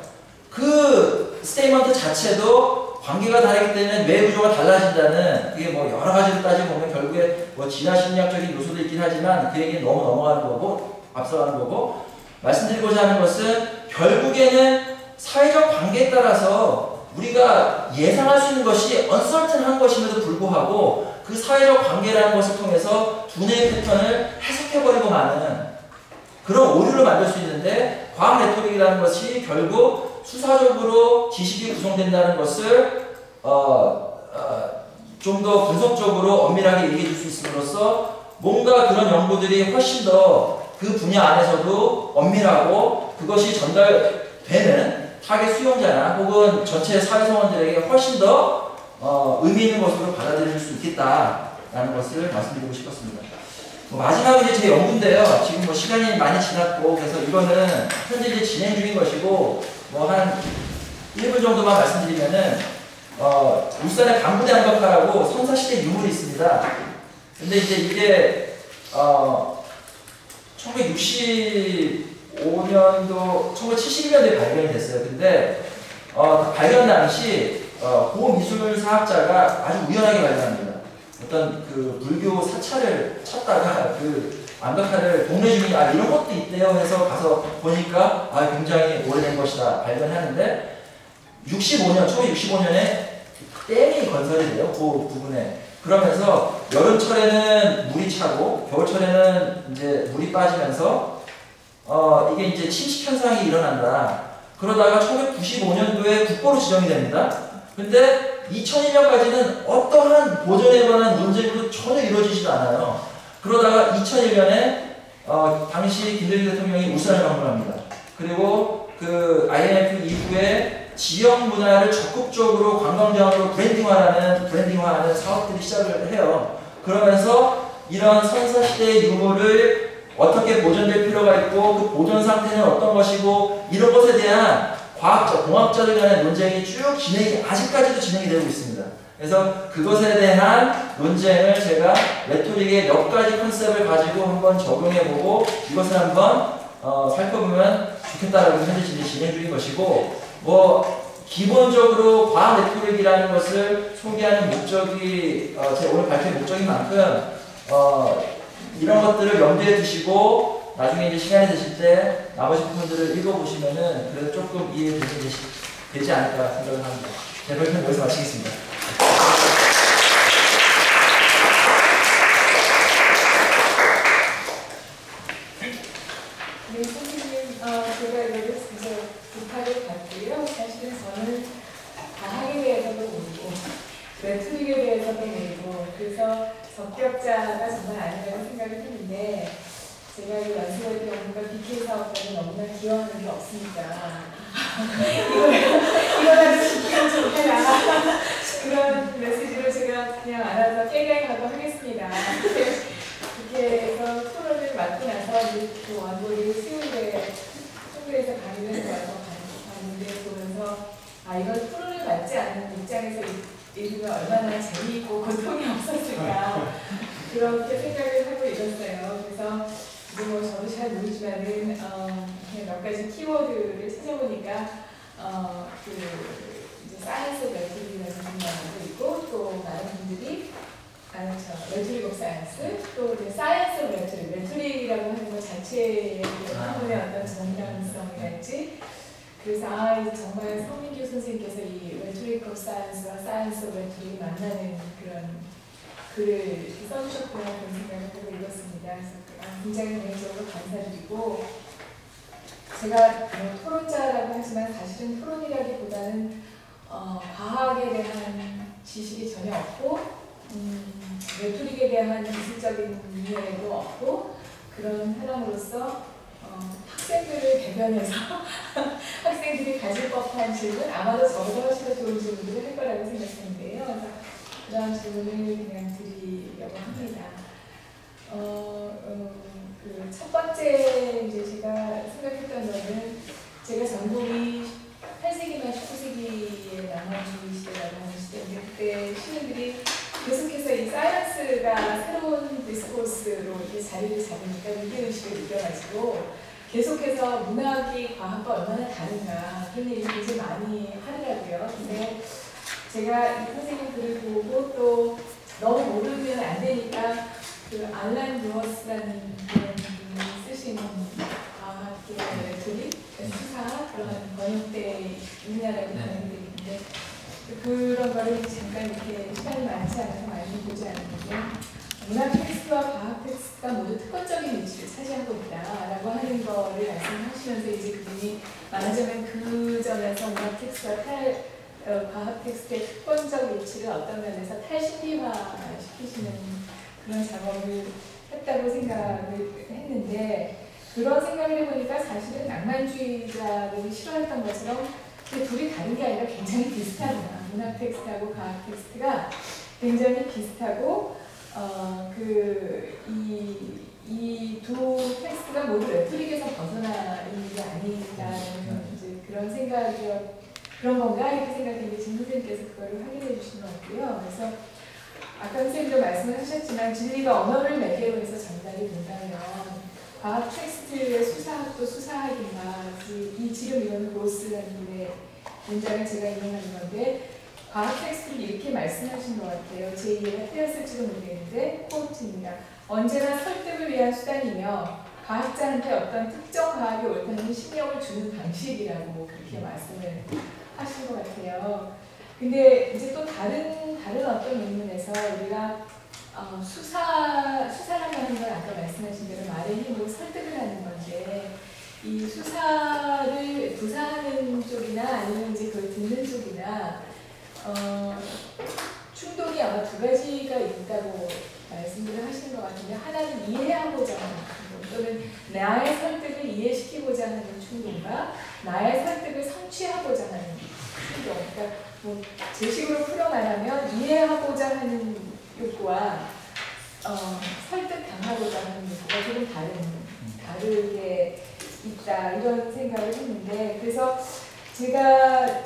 그 스테이먼트 자체도 관계가 다르기 때문에 뇌 구조가 달라진다는 그게 여러 가지로 따져보면 결국에 진화심리학적인 요소도 있긴 하지만 그 얘기는 너무 넘어가는 거고 앞서가는 거고 말씀드리고자 하는 것은 결국에는 사회적 관계에 따라서 우리가 예상할 수 있는 것이 uncertain한 것임에도 불구하고 그 사회적 관계라는 것을 통해서 두뇌의 패턴을 해석해버리고 마는 그런 오류를 만들 수 있는데, 과학 레토릭이라는 것이 결국 수사적으로 지식이 구성된다는 것을 좀 더 분석적으로 엄밀하게 얘기해 줄 수 있음으로써 뭔가 그런 연구들이 훨씬 더 그 분야 안에서도 엄밀하고 그것이 전달되는 타겟 수용자나 혹은 전체 사회성원들에게 훨씬 더 의미 있는 것으로 받아들일 수 있겠다라는 것을 말씀드리고 싶었습니다. 마지막으로 이제 제 연구인데요. 지금 뭐 시간이 많이 지났고 그래서 이거는 현재 이제 진행 중인 것이고 뭐 한 1분 정도만 말씀드리면은 울산의 반부대암벽화라고 선사시대 유물이 있습니다. 근데 이제 이게 1965년도, 1971년도에 발견이 됐어요. 근데 발견 당시 고 미술사학자가 아주 우연하게 발견합니다. 어떤 그 불교 사찰을 찾다가 그 암벽화를 동네 주민이 이런 것도 있대요 해서 가서 보니까 굉장히 오래된 것이다 발견하는데 1965년에 댐이 건설이 돼요. 그 부분에. 그러면서 여름철에는 물이 차고 겨울철에는 이제 물이 빠지면서 이게 이제 침식 현상이 일어난다. 그러다가 1995년도에 국보로 지정이 됩니다. 근데 2001년까지는 어떠한 보존에 관한 논쟁도 전혀 이루어지지도 않아요. 그러다가 2001년에 당시 김대중 대통령이 울산을 방문합니다. 그리고 그 IMF 이후에 지역 문화를 적극적으로 관광장으로 브랜딩화하는 사업들이 시작을 해요. 그러면서 이런 선사시대의 유물을 어떻게 보존될 필요가 있고 그 보존 상태는 어떤 것이고 이런 것에 대한 과학자, 공학자들 간의 논쟁이 쭉 아직까지도 진행이 되고 있습니다. 그래서 그것에 대한 논쟁을 제가 레토릭의 몇 가지 컨셉을 가지고 한번 적용해보고 이것을 한번 살펴보면 좋겠다라고 현재 진행 중인 것이고, 뭐 기본적으로 과학 레토릭이라는 것을 소개하는 목적이 제 오늘 발표의 목적인 만큼 이런 것들을 염두에 두시고 나중에 이제 시간이 되실 때 나머지 부분들을 읽어보시면은 그래도 조금 이해되지 않을까 생각을 합니다. 제 발표는 여기서 마치겠습니다. 네, 선생님, 제가 이렇게 이제 부탁을 받고요. 사실은 저는 과학에 대해서도 모르고 레토릭에 대해서도 모르고 그래서 적격자가 정말 아니라고 생각을 했는데 제가 이 연수원 경우가 BK 사업자는 너무나 기여하는 게 없으니까 이거 가지고 시키면 좋겠다 그런 메시지를 제가 그냥 알아서 깨갱하고 하겠습니다. 이렇게 해서 토론을 맡고 나서 그 원고를 수요일에 청구에서 강의를 와서 봤는데 보면서 이런 토론을 맡지 않는 입장에서 읽으면 얼마나 재미있고 고통이 없었을까 그렇게 생각을 하고 읽었어요. 그래서 뭐 저도 잘 모르지만은 그냥 몇 가지 키워드를 찾아보니까 이제 사이언스 레토릭이라는 분야도 있고 또 많은 분들이 레토릭 오브 사이언스 또 사이언스 오브 레토릭이라고 하는 것 자체의 학문의 어떤 정당성이랄지 그래서 이제 정말 성민규 선생님께서 이 레토릭 오브 사이언스와 사이언스 오브 레토릭이 만나는 그런 글을 써주셨구나 그런 생각을 하고 읽었습니다. 그래서 굉장히 개인적으로 감사드리고 제가 토론자라고 하지만 사실은 토론이라기보다는 과학에 대한 지식이 전혀 없고 레토릭에 대한 기술적인 이해도 없고 그런 사람으로서 학생들을 대변해서 학생들이 가질 법한 질문 아마도 저보다 훨씬 더 좋은 질문들을 할 거라고 생각했는데요. 그래서 그런 질문을 그냥 드리려고 합니다. 그 첫 번째 이제 제가 생각했던 거는 제가 전공이 8세기만 19세기의 낭만주의 시대라고 하는 시대인데 그때 시민들이 계속해서 이 사이언스가 새로운 디스코스로 이렇게 자리를 잡으니까 위기의식을 느껴가지고 계속해서 문학이 과학과 얼마나 다른가 그런 얘기를 굉장히 많이 하더라고요. 근데 제가 이 선생님 글을 보고 또 너무 모르면 안 되니까 그 알란 누어스라는 그런 분이 쓰시는 과학의 레토릭, 수사 그런 번역대 우리나라에 번역되어 있는데 그런 거를 잠깐 이렇게 시간이 많지 않아서 많이 보지 않았는데 문학 텍스트와 과학 텍스트가 모두 특권적인 위치를 차지하고 있다라고 하는 거를 말씀하시면서 이제 그분이 말하자면 그 점에서 문학 텍스트와 과학 텍스트의 특권적 위치를 어떤 면에서 탈신비화 시키시는 그런 작업을 했다고 생각을 했는데 그런 생각을 해보니까 사실은 낭만주의자들이 싫어했던 것처럼 둘이 다른 게 아니라 굉장히 비슷하구나. 문학 텍스트하고 과학 텍스트가 굉장히 비슷하고 이 두 텍스트가 모두 레토릭에서 벗어나 있는 게 아니라는 이제 그런 그런 건가 이렇게 생각했는데 진 선생님께서 그거를 확인해 주신 것 같고요. 그래서 아까 선생님도 말씀을 하셨지만 진리가 언어를 매개로 해서 전달이 된다면 과학 텍스트의 수사학도 수사학인가 지금 이거는 로스라는 분의 문장을 제가 인용하는 건데 과학 텍스트를 이렇게 말씀하신 것 같아요. 제 이해가 틀렸을지도 모르겠는데 코트입니다. 언제나 설득을 위한 수단이며 과학자한테 어떤 특정 과학이 옳다는 신념을 주는 방식이라고 그렇게 말씀을 하신 것 같아요. 근데 이제 또 다른 어떤 논문에서 우리가 수사라고 하는 건 아까 말씀하신 대로 말의 힘으로 설득을 하는 건데 이 수사를 구사하는 쪽이나 아니면 이제 그걸 듣는 쪽이나 충돌이 아마 두 가지가 있다고 말씀을 하시는 것 같은데 하나는 이해하고자 하는 충돌 또는 나의 설득을 이해시키고자 하는 충돌과 나의 설득을 성취하고자 하는 충돌. 그러니까 뭐 제 식으로 풀어 말하면 이해하고자 하는 욕구와 설득당하고자 하는 욕구가 조금 다르게 있다 이런 생각을 했는데 그래서 제가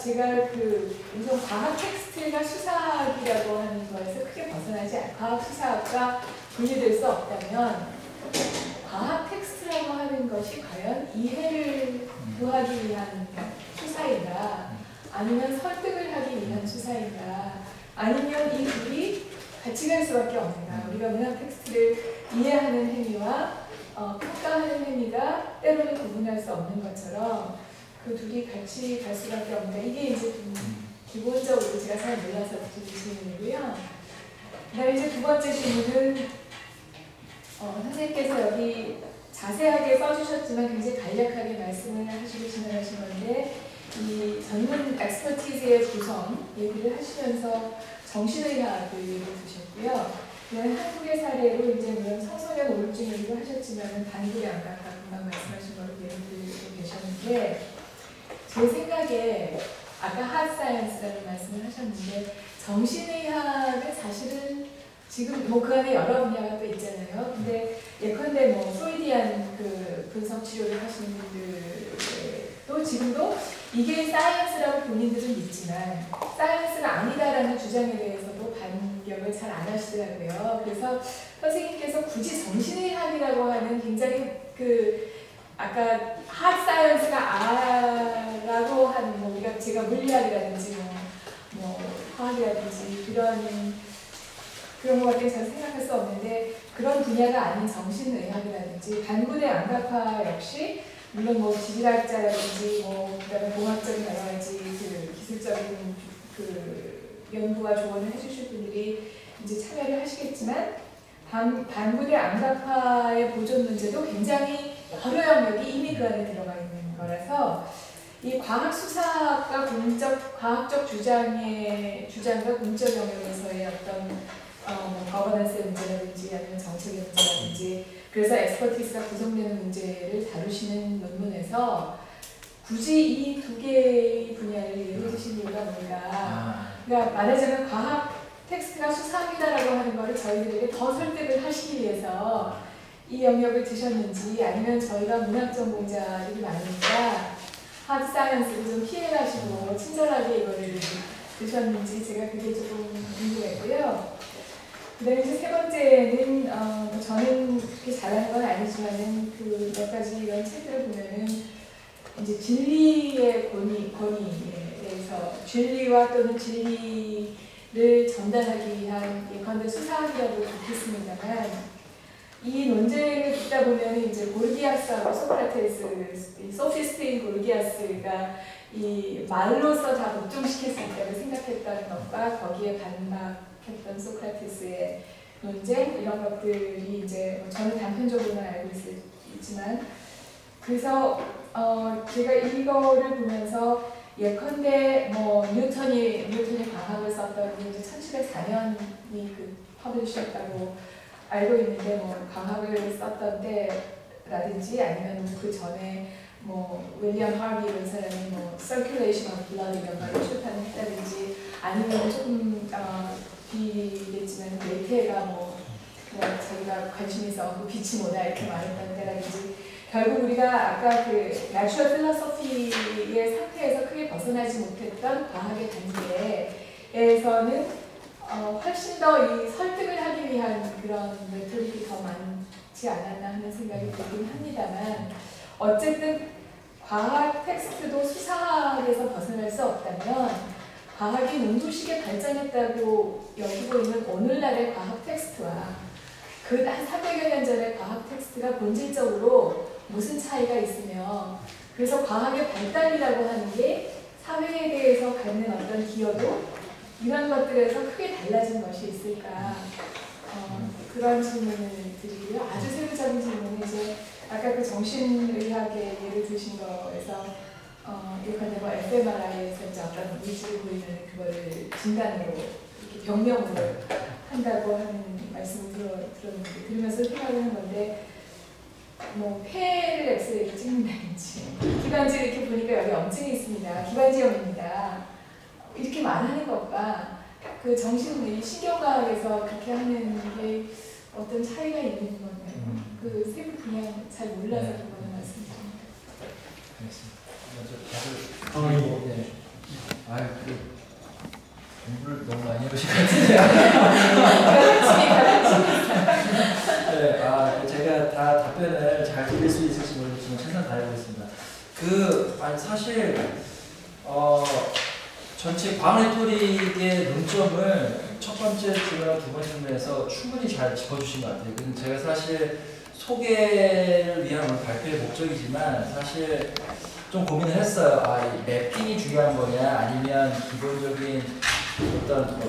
우선 과학 텍스트가 수사학이라고 하는 거에서 크게 벗어나지 과학 수사학과 분리될 수 없다면 과학 텍스트라고 하는 것이 과연 이해를 구하기 위한 수사인가 아니면 설득을 하기 위한 수사인가 아니면 이 둘이 같이 갈 수밖에 없는가 우리가 문학 텍스트를 이해하는 행위와 평가하는 행위가 때로는 구분할 수 없는 것처럼 그 둘이 같이 갈 수밖에 없는가 이게 이제 좀 기본적으로 제가 잘 몰라서 드린 질문이고요. 그다음에 이제 두 번째 질문은 선생님께서 여기 자세하게 써주셨지만 굉장히 간략하게 말씀을 하시고 진행하신 건데 이 전문 엑스퍼티즈의 구성 얘기를 하시면서 정신의학을 얘기를 드셨고요. 한국의 사례로 이제 물론 청소년 우울증 얘기도 하셨지만 반국의 안각과 금방 말씀하신 걸로 예를 들고 계셨는데 제 생각에 아까 핫사이언스라는 말씀을 하셨는데 정신의학은 사실은 지금 뭐 그 안에 여러 분야가 또 있잖아요. 근데 예컨대 뭐 프로이디안 그 분석 치료를 하시는 분들도 지금도 이게 사이언스라고 본인들은 믿지만 사이언스가 아니다라는 주장에 대해서도 반격을 잘 안 하시더라고요. 그래서 선생님께서 굳이 정신의학이라고 하는 굉장히 아까 핫 사이언스가 아라고 하는 뭐 우리가 제가 물리학이라든지 뭐 화학이라든지 그런 것밖에 잘 생각할 수 없는데 그런 분야가 아닌 정신의학이라든지 반군의 안각화 역시 물론 뭐 지질학자라든지 뭐 그다음에 공학적인 여러 가지 기술적인 연구와 조언을 해주실 분들이 이제 참여를 하시겠지만 반군의 안각화의 보존 문제도 굉장히 여러 영역이 이미 그 안에 들어가 있는 거라서 이 과학 수사학과 과학적 주장과 공적 영역에서의 어떤 거버넌스의 문제라든지 아니면 정책의 문제라든지 그래서 엑스퍼티스가 구성되는 문제를 다루시는 논문에서 굳이 이 두 개의 분야를 예로 드신 이유가 뭔가 그러니까 말하자면 과학 텍스트가 수사학이다라고 하는 거를 저희들에게 더 설득을 하시기 위해서 이 영역을 드셨는지 아니면 저희가 문학 전공자들이 많으니까 핫 사이언스를 좀 피해가시고 친절하게 이거를 드셨는지 제가 그게 조금 궁금했고요. 그 다음에 이제 세 번째는 저는 그렇게 잘하는 건 아니지만은 몇 가지 이런 책들을 보면은 이제 진리의 권위에 대해서 진리와 또는 진리를 전달하기 위한 예컨대 수사학이라고 좋겠습니다만 이 논쟁을 듣다 보면 이제 골기아스하고 소크라테스, 소피스트인 골기아스가 이 말로써 다 복종시킬 수 있다고 생각했다는 것과 거기에 반박했던 소크라테스의 논쟁 이런 것들이 이제 저는 단편적으로만 알고 있지만 그래서 제가 이거를 보면서 예컨대 뭐 뉴턴이 과학을 썼던 게 이제 1704년이 그 퍼블리셔였다고 알고 있는데 뭐 과학을 썼던 때라든지 아니면 그 전에 뭐 윌리엄 하비 이런 사람이 뭐 Circulation of Blood 이런 걸 출판했다든지 아니면 조금 뒤겠지만 레이테가 뭐 그냥 자기가 관심 있어 그 빛이 뭐다 이렇게 말했다는 때라든지 결국 우리가 아까 그 Natural Philosophy의 상태에서 크게 벗어나지 못했던 과학의 단계에서는 훨씬 더 이 설득을 하기 위한 그런 메토릭이 더 많지 않았나 하는 생각이 들긴 합니다만 어쨌든 과학 텍스트도 수사학에서 벗어날 수 없다면 과학이 농부식에 발전했다고 여기고 있는 오늘날의 과학 텍스트와 그 한 300여 년 전의 과학 텍스트가 본질적으로 무슨 차이가 있으며 그래서 과학의 발달이라고 하는 게 사회에 대해서 갖는 어떤 기여도 이런 것들에서 크게 달라진 것이 있을까 그런 질문을 드리고요. 아주 세부적인 질문은 이제 아까 그 정신의학의 예를 드신 거에서 예컨대 뭐 fMRI에서 이제 어떤 물질을 보이면 그거를 진단으로 이렇게 병명으로 한다고 하는 말씀을 들었는데 들으면서 생각을 한 건데 뭐 폐를 엑스레이를 찍는다든지 기관지 이렇게 보니까 여기 염증이 있습니다. 기관지염입니다. 이렇게 말하는 것과 그 신경과학에서 그렇게 하는 게 어떤 차이가 있는 건가요? 그 세부 그냥 잘 몰라서 그거는 말씀드립니다. 알겠습니다. 네. 아유, 공부를 너무 많이 해보신 것 같은데요. 네, 제가 다 답변을 잘 드릴 수 있을지 모르겠지만 최선을 다해보겠습니다. 사실 전체 과학 레토릭의 논점을 첫 번째 질문과 두 번째 질문에서 충분히 잘 짚어주신 것 같아요. 근데 제가 사실 소개를 위한 오늘 발표의 목적이지만 사실 좀 고민을 했어요. 이 맵핑이 중요한 거냐 아니면 기본적인 어떤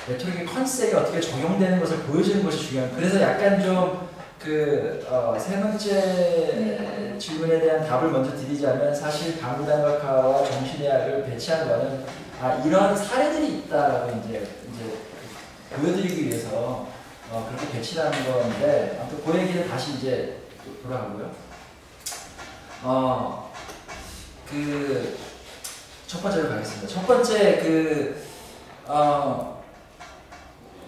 레토릭의 컨셉이 어떻게 적용되는 것을 보여주는 것이 중요한. 그래서 약간 좀 세 번째 질문에 대한 답을 먼저 드리자면 사실 강부단각화와 정신의학을 배치한 거는 이런 사례들이 있다라고 이제 보여드리기 위해서 그렇게 배치하는 건데 아무튼 그 얘기는 다시 이제 돌아가고요. 첫 번째로 가겠습니다. 첫 번째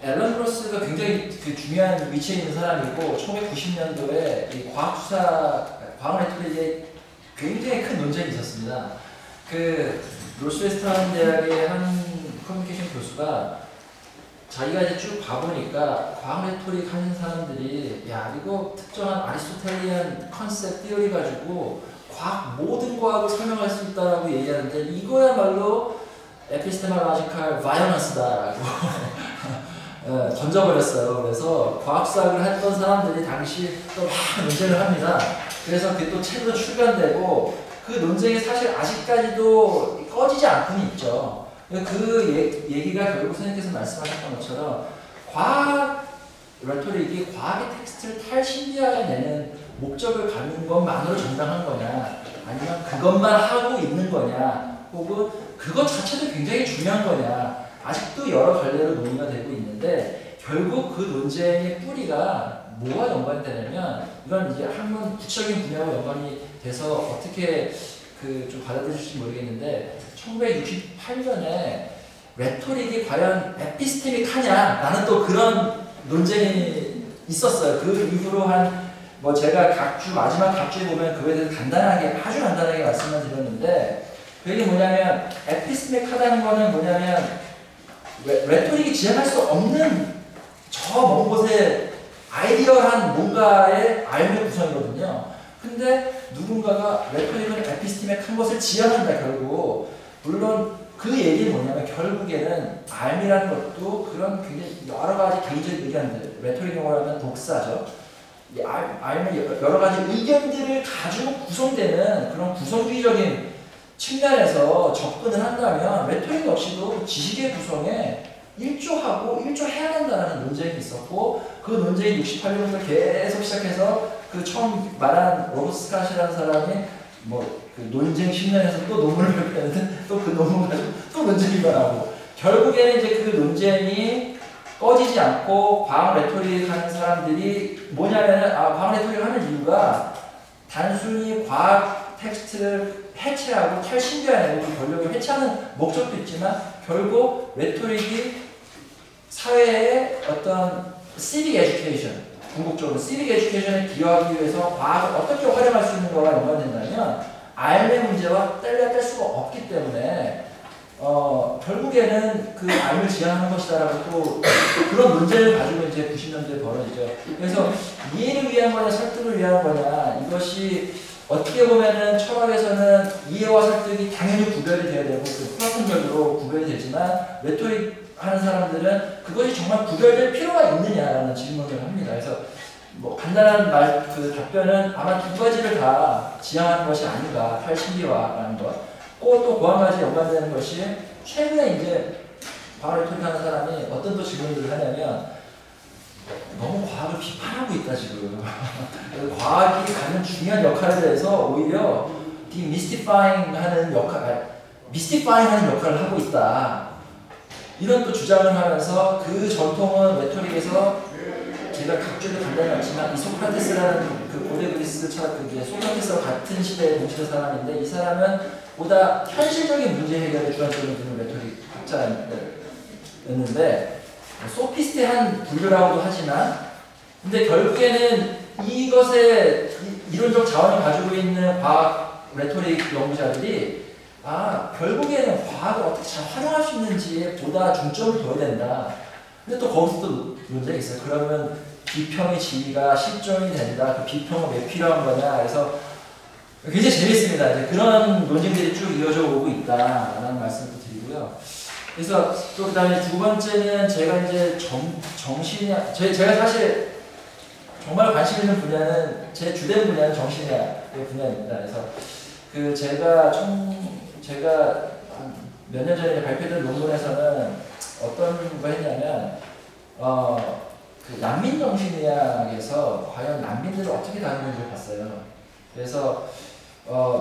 앨런 브로스가 굉장히 중요한 위치에 있는 사람이고 1990년도에 이 과학 레토릭에 굉장히 큰 논쟁이 있었습니다. 노스웨스턴 대학의 한 커뮤니케이션 교수가 자기가 이제 쭉 봐보니까 과학 레토릭 하는 사람들이 이거 특정한 아리스토텔리안 컨셉 띠어리 가지고 모든 과학을 설명할 수 있다라고 얘기하는데 이거야말로 에피스테몰로지컬 바이오런스다라고 던져버렸어요. 그래서 과학수학을 했던 사람들이 당시 또 막 논쟁을 합니다. 그래서 그게 또 책으로 출간되고 그 논쟁이 사실 아직까지도 꺼지지 않고는 있죠. 얘기가 결국 선생님께서 말씀하셨던 것처럼 과학 레토릭이 과학의 텍스트를 탈신비하게 목적을 갖는 것만으로 정당한 거냐 아니면 그것만 하고 있는 거냐 혹은 그것 자체도 굉장히 중요한 거냐 아직도 여러 갈래로 논의가 되고 있는데 결국 그 논쟁의 뿌리가 뭐와 연관이 되냐면 이건 이제 학문 구체적인 분야와 연관이 돼서 어떻게 좀 받아들일지 모르겠는데 1968년에 레토릭이 과연 에피스테믹하냐 라는 또 그런 논쟁이 있었어요. 그 이후로 제가 마지막 각주에 보면 그거에 대해서 아주 간단하게 말씀을 드렸는데 그게 뭐냐면 에피스테믹하다는 거는 뭐냐면 레토릭이 지향할 수 없는 저 먼 곳에 아이디어한 뭔가의 알의 구성이거든요. 근데 누군가가 레토릭은 에피스테믹한 것을 지향한다 결국. 물론 그 얘기는 뭐냐면 결국에는 알미라는 것도 그런 굉장히 여러 가지 개인적인 의견들, 레토릭 용어로 하면 독사죠. 알미 여러 가지 의견들을 가지고 구성되는 그런 구성주의적인 측면에서 접근을 한다면 레토릭 역시도 지식의 구성에 일조하고 일조해야 된다는 논쟁이 있었고 그 논쟁이 68년부터 계속 시작해서 그 처음 말한 로버트 스캇이라는 사람이 뭐 그 논쟁 10년에서 또 논문을 발표했는데 또 그 논문 가지고 또 논쟁이 일어나고 결국에는 이제 그 논쟁이 꺼지지 않고 과학 레토릭 하는 사람들이 뭐냐면은 과학 레토릭 하는 이유가 단순히 과학 텍스트를 해체하고 탈신비화내고 그 권력을 해체하는 목적도 있지만 결국 레토릭이 사회의 어떤 civic education, 궁극적으로 civic education에 기여하기 위해서 과학을 어떻게 활용할 수 있는 거가 연관된다면 알의 문제와 뗄래야 뗄 수가 없기 때문에 결국에는 그 알을 지향하는 것이다라고 또 그런 문제를 가지고 이제 90년대에 벌어지죠. 그래서 이해를 위한 거냐 설득을 위한 거냐 이것이 어떻게 보면은 철학에서는 이해와 설득이 당연히 구별이 돼야 되고 그 플라톤적으로 구별이 되지만 레토릭 하는 사람들은 그것이 정말 구별될 필요가 있느냐라는 질문을 합니다. 그래서 뭐 간단한 그 답변은 아마 두 가지를 다 지향하는 것이 아닌가 탈신비화라는 것. 또 한 가지 연관되는 것이 최근에 이제 과학을 토익하는 사람이 어떤 또 질문들을 하냐면 너무 과학을 비판하고 있다 지금. 과학이 갖는 중요한 역할에 대해서 오히려 디미스티파잉 하는 미스티파잉 하는 역할을 하고 있다. 이런 또 주장을 하면서 그 전통은 레토릭에서 제가 각주를 간단히 않지만 이 소크라테스라는 그 고대 그리스 철학 그 소크라테스와 같은 시대에 동시대 사람인데 이 사람은 보다 현실적인 문제 해결에 주안점을 두는 레토릭 학자였는데 소피스트한 분류라고도 하지만 근데 결국에는 이것에 이론적 자원을 가지고 있는 과학 레토릭 연구자들이 결국에는 과학을 어떻게 잘 활용할 수 있는지에 보다 중점을 둬야 된다. 근데 또 거기서 또 문제가 있어요. 그러면 비평의 지위가 실존이 된다. 그 비평은 왜 필요한 거냐. 그래서 굉장히 재밌습니다. 이제 그런 논쟁들이 쭉 이어져 오고 있다라는 말씀을 또 드리고요. 그래서 또 그다음에 두 번째는 제가 이제 제가 사실 정말 관심 있는 분야는 제 주된 분야는 정신의학의 분야입니다. 그래서 그 제가 몇 년 전에 발표된 논문에서는 어떤 거 했냐면 그 난민 정신의학에서 과연 난민들을 어떻게 다루는지를 봤어요. 그래서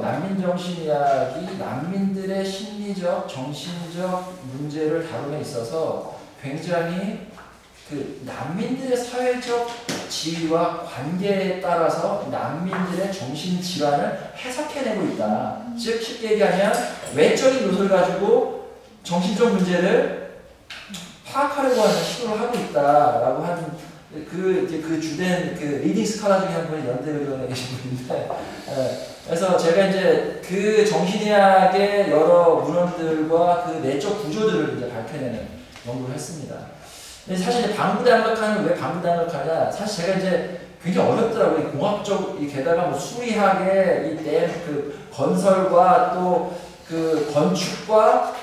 난민 정신의학이 난민들의 심리적, 정신적 문제를 다룸에 있어서 굉장히 그 난민들의 사회적 지위와 관계에 따라서 난민들의 정신 질환을 해석해내고 있다. 즉 쉽게 얘기하면 외적인 요소를 가지고 정신적 문제를 파악하려고 하는 시도를 하고 있다라고 하는 그 주된 그 리딩 스칼라 중에 한 분이 연대의료원에 계신 분인데, 그래서 제가 이제 그 정신의학의 여러 문헌들과 그 내적 구조들을 이제 밝혀내는 연구를 했습니다. 근데 사실 방구단각하는 왜 방구단각하냐? 사실 제가 이제 굉장히 어렵더라고요. 공학적 게다가 뭐 수리학의 이 그 건설과 또 그 건축과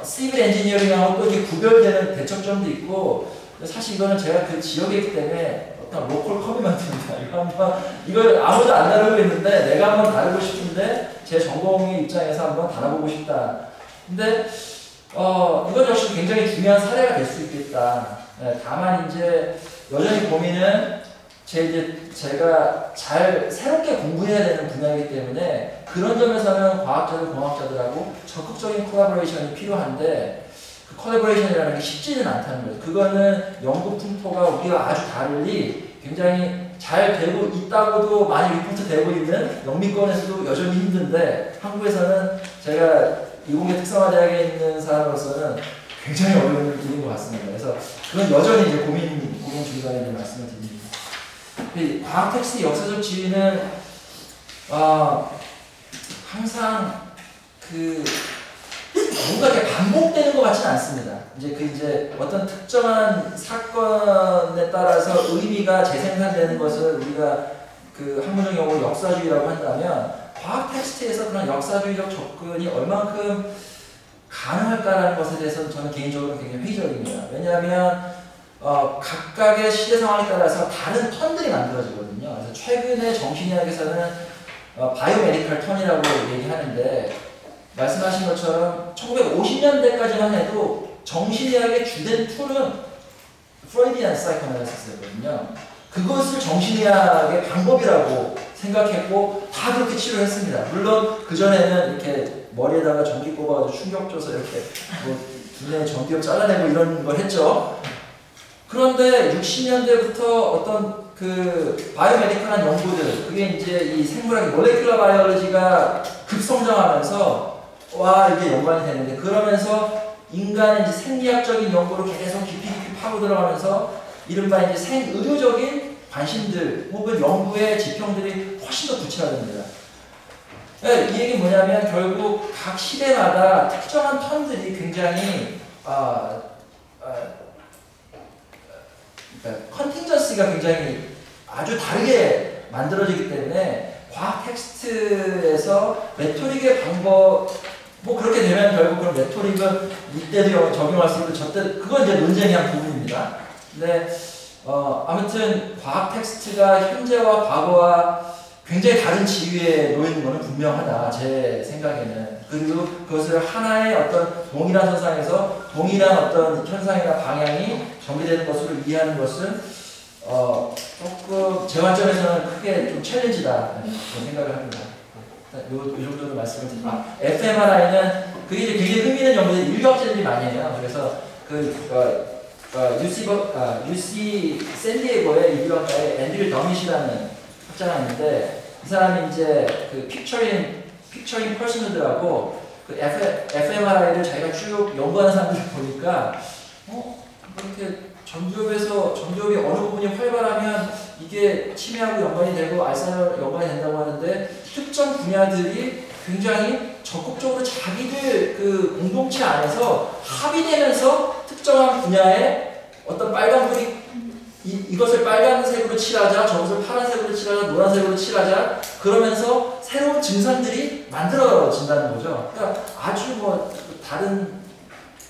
시빌 엔지니어링하고 또 이게 구별되는 대척점도 있고 사실 이거는 제가 그 지역에 있기 때문에 어떤 로컬 커뮤니티입니다. 이걸 아무도 안 다루고 있는데 내가 한번 다루고 싶은데 제 전공의 입장에서 한번 다뤄보고 싶다. 근데 이건 역시 굉장히 중요한 사례가 될 수 있겠다. 다만 이제 여전히 고민은 제가 잘 새롭게 공부해야 되는 분야이기 때문에 그런 점에서는 과학자들, 공학자들하고 적극적인 콜라보레이션이 필요한데 그 콜라보레이션이라는 게 쉽지는 않다는 거죠. 그거는 연구 풍토가 우리가 아주 다르니 굉장히 잘 되고 있다고도 많이 리포트 되고 있는 영미권에서도 여전히 힘든데 한국에서는 제가 이공계 특성화대학에 있는 사람으로서는 굉장히 어려움을 드린 것 같습니다. 그래서 그건 여전히 이제 고민 중간에 있는 말씀을 드립니다. 과학 텍스트 역사적 지위는 항상 뭔가 이렇게 반복되는 것 같지는 않습니다. 이제 어떤 특정한 사건에 따라서 의미가 재생산되는 것을 우리가 그 학문적 용어로 역사주의라고 한다면 과학 텍스트에서 그런 역사주의적 접근이 얼만큼 가능할까라는 것에 대해서는 저는 개인적으로 굉장히 회의적입니다. 왜냐하면 각각의 시대 상황에 따라서 다른 턴들이 만들어지거든요. 그래서 최근에 정신의학에서는 바이오메디컬 턴이라고 얘기하는데 말씀하신 것처럼 1950년대까지만 해도 정신의학의 주된 툴은 프로이디안 사이코애널리시스였거든요. 그것을 정신의학의 방법이라고 생각했고 다 그렇게 치료했습니다. 물론 그전에는 이렇게 머리에다가 전기 꼽아가지고 충격 줘서 이렇게 뭐 두뇌 전기를 잘라내고 이런 걸 했죠. 그런데 60년대부터 어떤 그 바이오메디컬한 연구들, 그게 이제 이 생물학, 몰레큘러 바이올로지가 급성장하면서 와 이게 연관이 되는데, 그러면서 인간의 이제 생리학적인 연구로 계속 깊이 파고 들어가면서 이른바 이제 생의료적인 관심들 혹은 연구의 지평들이 훨씬 더 구체화됩니다. 이 얘기는 뭐냐면 결국 각 시대마다 특정한 턴들이 굉장히 컨팅전시가 굉장히 아주 다르게 만들어지기 때문에 과학 텍스트에서 레토릭의 방법 뭐 그렇게 되면 결국 그런 레토릭은 이때도 적용할 수 있고 저때 그건 이제 논쟁의 한 부분입니다. 근데 아무튼 과학 텍스트가 현재와 과거와 굉장히 다른 지위에 놓이는 것은 분명하다 제 생각에는. 그리고 그것을 하나의 어떤 동일한 선상에서 동일한 어떤 현상이나 방향이 전개되는 것으로 이해하는 것은 조금 제 관점에서는 크게 좀 챌린지다 생각을 합니다. 이 정도로 말씀을 드립니다. fMRI는 그게 이제 굉장히 흥미 있는 연구들이 일각제들이 많이 해요. 그래서 UC 샌디에고의 인류학자의 앤드류 더밋이라는 학자가 있는데, 이 사람이 이제 그 픽처링 퍼스널들하고 그 fMRI를 자기가 쭉 연구하는 사람들을 보니까 이렇게 전두엽이 어느 부분이 활발하면 이게 치매하고 연관이 되고 알츠하이머로 연관이 된다고 하는데, 특정 분야들이 굉장히 적극적으로 자기들 그 공동체 안에서 합의되면서 특정한 분야에 어떤 빨간불이 이것을 빨간색으로 칠하자, 저것을 파란색으로 칠하자, 노란색으로 칠하자, 그러면서 새로운 증상들이 만들어진다는 거죠. 그러니까 아주 뭐 다른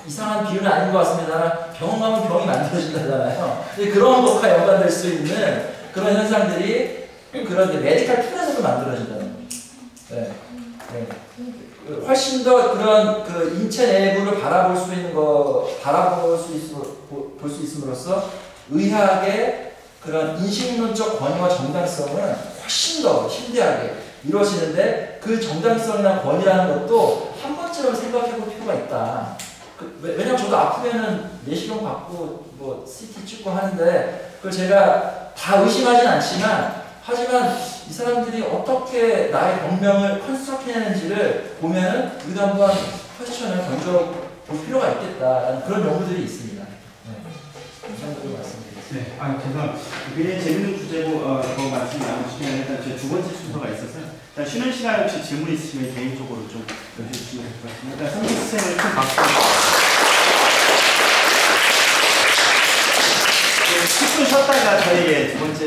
이상한 비유는 아닌 것 같습니다. 병원 가면 병이 만들어진다잖아요. 그런 것과 연관될 수 있는 그런 현상들이 그런 메디컬 툴에서도 만들어진다는 거죠. 네. 네. 훨씬 더 그런 그 인체 내부를 바라볼 수 있음으로써 의학의 그런 인식론적 권위와 정당성은 훨씬 더 심대하게 이루어지는데, 그 정당성이나 권위라는 것도 한 번쯤은 생각해 볼 필요가 있다. 왜냐면 저도 아프면은 내시경 받고 뭐 CT 찍고 하는데 그걸 제가 다 의심하진 않지만, 하지만 이 사람들이 어떻게 나의 병명을 컨스트럭트해내는지를 보면은 우리도 한번 퀘스천을 던져볼 필요가 있겠다라는 그런 연구들이 있습니다. 네. 이 정도로 말씀드리겠습니다. 네, 죄송합니다. 굉장히 재밌는 주제고 더 말씀 나누시면 일단 제 두 번째 순서가 있어서요. 일단 쉬는 시간에 혹시 질문 있으시면 개인적으로 좀 여쭤주시면 될 것 같습니다. 일단 선생님 쌤을 큰 박수. 10분 쉬었다가 저희 두 번째